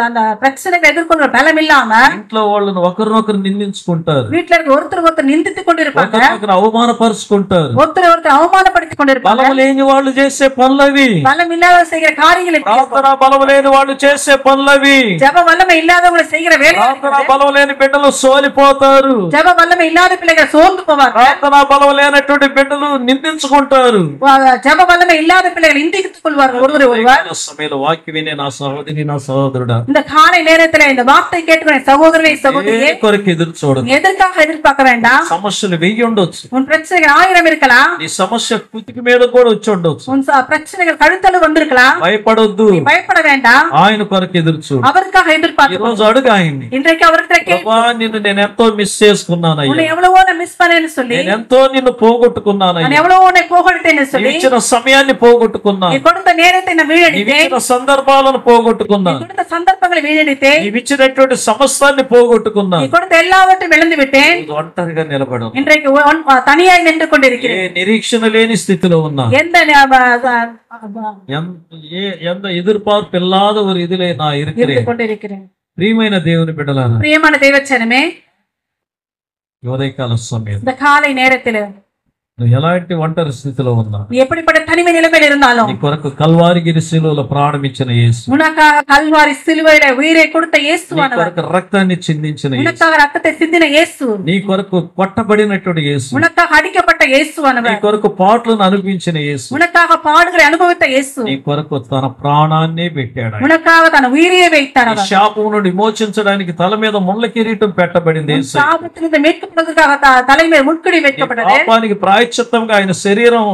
Speaker 1: அந்த பிரச்சனைகளை எதிர்கொள்கிற பலம் இல்லாம
Speaker 2: ఇంట్లో వాళ్ళని ఒకరినొకరు నిందించుకుంటారు,
Speaker 1: வீட்டுல இருக்க ஒருத்தர் நிந்தித்துக் கொண்டிருப்பாங்க,
Speaker 2: ఒకరినొకరు అవమానపరుచుకుంటారు.
Speaker 1: ஒருத்தர் அவமானப்படுத்திக் கொண்டிருப்பாங்க.
Speaker 2: బలం లేని వాళ్ళు చేసే పనులవి,
Speaker 1: பலம் இல்லாத செய்கிற காரியங்கள் இப்படி இருக்கும்.
Speaker 2: ప్రార్థన బలం లేని వాళ్ళు చేసే పనులవి.
Speaker 1: ஜெப வல்லமை இல்லாதவங்களை செய்கிற வேலை
Speaker 2: ప్రార్థన బలం లేని బిడ్డలు సోలిపోతారు,
Speaker 1: ஜெப வல்லமை இல்லாத பிள்ளைகள் சோர்ந்து போவாங்க,
Speaker 2: ప్రార్థన బలం లేనటువంటి బిడ్డలు నిందించుకుంటారు.
Speaker 1: ஜெப வல்லமை இல்லாத பிள்ளைகள் இந்தித்துக் கொள்வார்கள் ஒருவரை ஒருவர்.
Speaker 2: సమయంలో వాక్యం వినే నా సహోదరి నా సహోదరుడా,
Speaker 1: இந்த காலை நேரத்துல இந்த வார்த்தை கேட்கிற சகோதரனை சகோதரியே,
Speaker 2: ఏ కొరకు ఎదురు చూడదు.
Speaker 1: எதற்காக எதிர்பார்க்க வேண்டாம்.
Speaker 2: సమస్యలు వెయ్యి ఉండొచ్చు,
Speaker 1: உன் பிரச்சனைகள் 1000 இருக்கலாம்,
Speaker 2: నీ సమస్య కుతికి మీద కూడా వచ్చి ఉండొచ్చు.
Speaker 1: உன் பிரச்சனைகள் கழுத்தளவு வந்திருக்கலாம்.
Speaker 2: భయపడొద్దు,
Speaker 1: நீ பயப்பட வேண்டாம்.
Speaker 2: ఆయన కొరకు ఎదురు చూడు.
Speaker 1: அவருக்காக
Speaker 2: ఈ
Speaker 1: எதிர்பார்க்க.
Speaker 2: రోజు అడుగు ఆయన్ని,
Speaker 1: இன்றைக்கு அவர்கிட்ட கேட்க,
Speaker 2: ప్రభా నిన్ను నేను ఎంతో మిస్ చేసుకున్నానయ్యా,
Speaker 1: உன்னை எவ்வளவோ நான் மிஸ் பண்ணேன்னு சொல்லி,
Speaker 2: నేను ఎంతో నిన్ను
Speaker 1: நான்
Speaker 2: పోగొట్టుకున్నానయ్యా,
Speaker 1: எவ்வளவோ உன்னை போகடித்தேன்னு
Speaker 2: నీవు
Speaker 1: சொல்லி,
Speaker 2: ఇచ్చిన సమయాన్ని పోగొట్టుకున్నాను,
Speaker 1: நீ கொடுத்த நேரத்தை நான்
Speaker 2: నీవు
Speaker 1: வீழடித்தேன்,
Speaker 2: ఇచ్చిన సందర్భాలను
Speaker 1: நீ
Speaker 2: పోగొట్టుకున్నాను,
Speaker 1: கொடுத்த சந்தர்ப்பங்களை வீழடித்தேன்,
Speaker 2: నీవు ఇచ్చినటువంటి సమస్తాన్ని
Speaker 1: நீ
Speaker 2: పోగొట్టుకున్నాను.
Speaker 1: கொடுத்த எல்லாவற்றையும் இழந்து விட்டேன்.
Speaker 2: ఒంటరిగా నిలబడు.
Speaker 1: இன்றைக்கு தனியாய் நின்று கொண்டிருக்கிறேன்.
Speaker 2: ఏ నిరీక్షణ లేని స్థితిలో ఉన్నా, ఎంత ఎదుర్పార్పు ఇల్లాத ஒரு இதிலே நான் இருக்கிறேன். ప్రియమైన దేవుని బిడ్డలారా,
Speaker 1: ప్రియమైన దేవచనమే,
Speaker 2: ఉదయకాల సమయం
Speaker 1: இந்த காலை நேரத்தில்
Speaker 2: నువ్వు ఎలాంటి ఒంటరి స్థితిలో ఉన్నా,
Speaker 1: நீ எப்படிப்பட்ட தனிமை நிலைமையில் இருந்தாலும்
Speaker 2: నీ కొరకు కల్వారిగిరి శిలువలో ప్రాణం ఇచ్చిన యేసు,
Speaker 1: உனக்காக கல்வாரி சிலுவையில உயிரை கொடுத்த
Speaker 2: నీ
Speaker 1: இயேசுவானவர்,
Speaker 2: కొరకు రక్తాన్ని చిందించిన యేసు,
Speaker 1: உனக்காக ரத்தத்தை சிந்தின இயேசு,
Speaker 2: నీ కొరకు కొట్టబడినటువంటి యేసు,
Speaker 1: உனக்காக அடிக்கப்பட்ட
Speaker 2: నీ
Speaker 1: இயேசுவானவர்,
Speaker 2: కొరకు పాటలను అనిపించిన యేసు,
Speaker 1: உனக்காக பாடுகளை அனுபவித்த இயேசு,
Speaker 2: నీ కొరకు తన ప్రాణాన్నే పెట్టాడు.
Speaker 1: உனக்காக தன் உயிரையே வைத்தார்.
Speaker 2: ఈ శాపం నుండి విమోచించడానికి తల మీద ముళ్ళ కిరీటం పెట్టబడింది యేసు.
Speaker 1: சாபத்திலிருந்து மீட்கப்படுவதற்காக தலைமையில் முட்கடி வைக்கப்பட்டது.
Speaker 2: పాపానికి ప్రాయశ్చిత్తంగా ఆయన శరీరం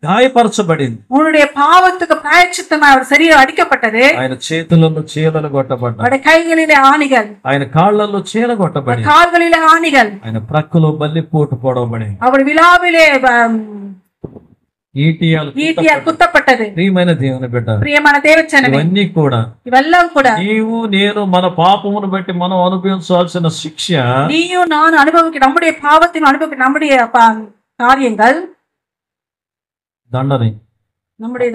Speaker 2: గాయపరచబడింది.
Speaker 1: உன்னுடைய பாவத்துக்கு பிராயச்சித்தமாக அவர் சரீரம் அடிக்கப்பட்டது.
Speaker 2: ఆయన చేతులలో చీలలు కొట్టబడ్డాయి,
Speaker 1: அவருடைய கைகளிலே ஆணிகள்,
Speaker 2: ఆయన కాళ్ళల్లో చీల కొట్టబడి,
Speaker 1: கால்களிலே ஆணிகள்,
Speaker 2: ఆయన ప్రక్కలో బల్లిపోటు పొడవబడి,
Speaker 1: அவர் విలావిலே
Speaker 2: ఈటియాలు
Speaker 1: కుట్టப்பட்டது.
Speaker 2: ప్రియమైన దేవుని బిడ్డ,
Speaker 1: ప్రియమైన దేవచనమే,
Speaker 2: ఇవన్నీ కూడా
Speaker 1: ఇవెల్లం కూడా
Speaker 2: నీవు నేను మన పాపమును బట్టి మనం అనుభవించాల్సిన శిక్ష,
Speaker 1: நீயும் நான் அனுபவிக்க நம்முடைய பாவத்தின் அனுபவிக்க நம்முடைய காரியங்கள்,
Speaker 2: దండని
Speaker 1: நம்முடைய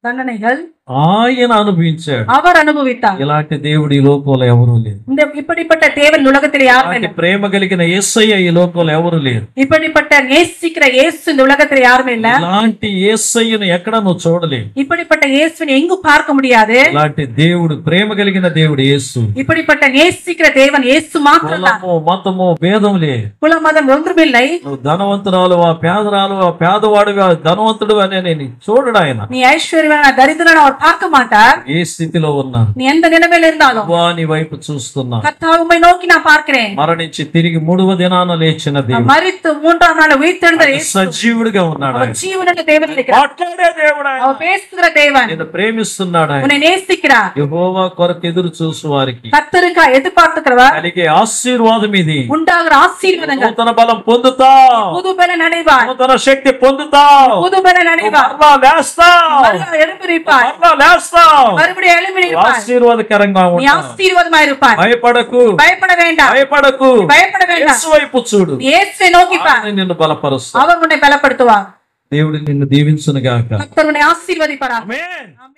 Speaker 1: தண்டனைகள்
Speaker 2: ఆయన అనుభవించాడు.
Speaker 1: அவர் அனுபவித்தார்.
Speaker 2: ఇలాంటి దేవుడు ఈ లోకంలో ఎవరూ లేరు.
Speaker 1: இந்த இப்படிப்பட்ட தேவன் உலகத்தில் யாரும் இல்லை.
Speaker 2: ప్రేమ కలిగిన యేసయ్య ఈ లోకంలో ఎవరు లేరు.
Speaker 1: இப்படிப்பட்ட நேசிக்கிற இயேசு இந்த உலகத்தில் யாருமே இல்ல.
Speaker 2: ఇలాంటి యేసయ్యను ఎక్కడ నువ్వు చూడలేవు.
Speaker 1: இப்படிப்பட்ட இயேசுவை எங்கும் பார்க்க முடியாது.
Speaker 2: ఇలాంటి దేవుడు, ప్రేమ కలిగిన దేవుడు యేసు.
Speaker 1: இப்படிப்பட்ட நேசிக்கிற தேவன் இயேசு மாத்திரம்தான்.
Speaker 2: కులము మతము భేదం లేదు.
Speaker 1: కుల మతం ஒன்றுமில்லை.
Speaker 2: నువ్వు ధనవంతురాలువా పేదరాలువా పేదవాడుగా ధనవంతుడు అని చూడడు ఆయన.
Speaker 1: நீ ஐஸ்வர்யவான தரித்திரன் அவர் பார்க்க மாட்டார்.
Speaker 2: ఏ స్థితిలో ఉన్నా,
Speaker 1: நீ எந்த நிலைமையில் இருந்தாலும்
Speaker 2: నీ వైపు చూస్తున్నా.
Speaker 1: கர்த்தாவே உம்மை நோக்கி நான் பார்க்கிறேன்.
Speaker 2: మరణించి తిరిగి 3వ దినాన లేచిన దేవుడు,
Speaker 1: மரித்து 3ஆம் நாள் உயிர்த்தெழுந்த இயேசு
Speaker 2: సజీవుడిగా ఉన్నాడు.
Speaker 1: அவர் ஜீவனுள்ள தேவன் இருக்கிறார்.
Speaker 2: మాట్లాడే దేవుడు ఆయన.
Speaker 1: அவர் பேசுகிற தேவன்.
Speaker 2: నిన్ను ప్రేమిస్తున్నాడు ఆయన.
Speaker 1: உன்னை நேசிக்கிறார்.
Speaker 2: యెహోవా కొరకు ఎదురు చూసు వారికి
Speaker 1: கர்த்தருக்கா எதிர்பார்க்கிறவர்
Speaker 2: కలిగే ఆశీర్వాదం ఇది.
Speaker 1: உண்டாகிற ஆசீர்வாதங்கள்.
Speaker 2: నూతన బలం పొందుతావు,
Speaker 1: புது பலன் அடைவார்.
Speaker 2: నూతన శక్తి పొందుతావు,
Speaker 1: புது பலன் அடைவார்.
Speaker 2: మరలా లేస్తావు,
Speaker 1: மறுபடியும் எழும்பிருப்பார்.
Speaker 2: మరలా లేస్తావు,
Speaker 1: மறுபடியும் எழும்பிருப்பார்.
Speaker 2: ఆశీర్వాదకరంగా
Speaker 1: நீ
Speaker 2: ఉంటావు.
Speaker 1: ஆசீர்வாதமாக இருப்பார்.
Speaker 2: భయపడకు,
Speaker 1: பயப்பட வேண்டாம்.
Speaker 2: భయపడకు,
Speaker 1: பயப்பட வேண்டாம்.
Speaker 2: యేసు వైపు చూడు.
Speaker 1: இயேசுவை நோக்கி பார்.
Speaker 2: ఆయన నిన్ను బలపరుస్తాడు.
Speaker 1: அவர் உன்னை பலப்படுத்துவார்.
Speaker 2: దేవుడు నిన్ను దీవించును గాక.
Speaker 1: கர்த்தர் உன்னை ஆசீர்வதிப்பார்.
Speaker 2: ఆమేన్.